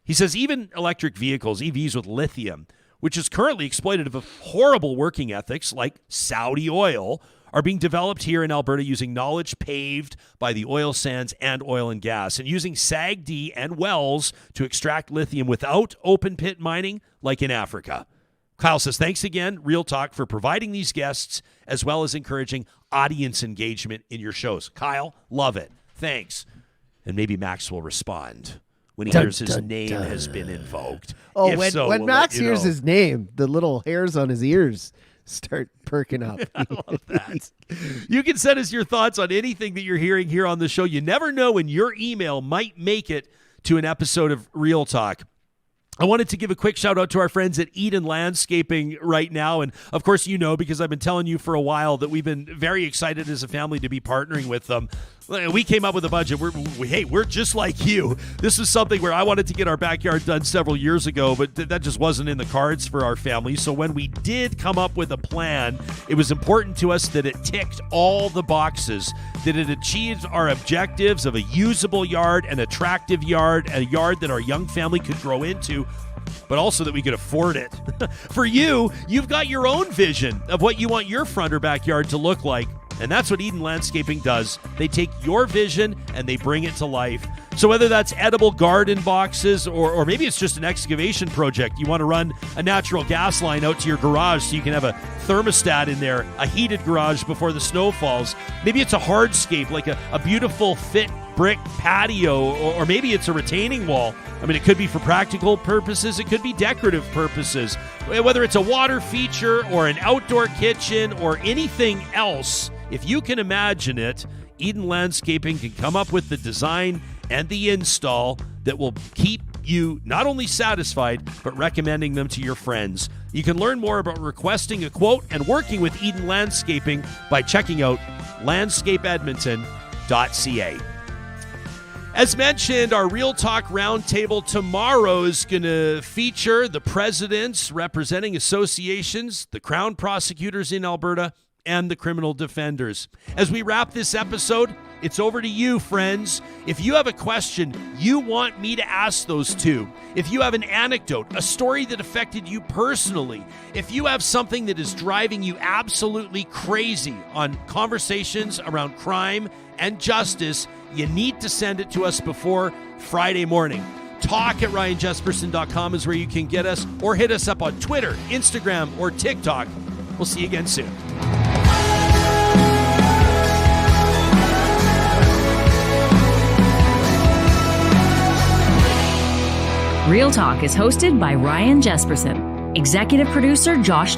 He says even electric vehicles, EVs with lithium, which is currently exploitative of horrible working ethics like Saudi oil, are being developed here in Alberta using knowledge paved by the oil sands and oil and gas, and using SAGD and wells to extract lithium without open pit mining like in Africa. Kyle says, thanks again, Real Talk, for providing these guests as well as encouraging audience engagement in your shows. Kyle, love it. Thanks. And maybe Max will respond when he hears his name has been invoked. Oh, If when, so, when we'll Max let you hears know. his name, the little hairs on his ears start perking up. I love that. You can send us your thoughts on anything that you're hearing here on the show. You never know when your email might make it to an episode of Real Talk. I wanted to give a quick shout out to our friends at Eden Landscaping right now. And of course, you know, because I've been telling you for a while that we've been very excited as a family to be partnering with them. We came up with a budget. We're just like you. This is something where I wanted to get our backyard done several years ago, but that just wasn't in the cards for our family. So when we did come up with a plan, it was important to us that it ticked all the boxes, that it achieved our objectives of a usable yard, an attractive yard, a yard that our young family could grow into, but also that we could afford it. For you, you've got your own vision of what you want your front or backyard to look like. And that's what Eden Landscaping does. They take your vision and they bring it to life. So whether that's edible garden boxes or maybe it's just an excavation project, you want to run a natural gas line out to your garage so you can have a thermostat in there, a heated garage before the snow falls. Maybe it's a hardscape, like a beautiful fit brick patio, or maybe it's a retaining wall. I mean, it could be for practical purposes. It could be decorative purposes. Whether it's a water feature or an outdoor kitchen or anything else, if you can imagine it, Eden Landscaping can come up with the design and the install that will keep you not only satisfied, but recommending them to your friends. You can learn more about requesting a quote and working with Eden Landscaping by checking out landscapeedmonton.ca. As mentioned, our Real Talk Round Table tomorrow is going to feature the presidents representing associations, the Crown prosecutors in Alberta, and the criminal defenders. As we wrap this episode, it's over to you, friends. If you have a question you want me to ask those two, if you have an anecdote, a story that affected you personally, if you have something that is driving you absolutely crazy on conversations around crime and justice, you need to send it to us before Friday morning. Talk@RyanJesperson.com is where you can get us, or hit us up on Twitter, Instagram, or TikTok. We'll see you again soon. Real Talk is hosted by Ryan Jesperson. Executive producer Josh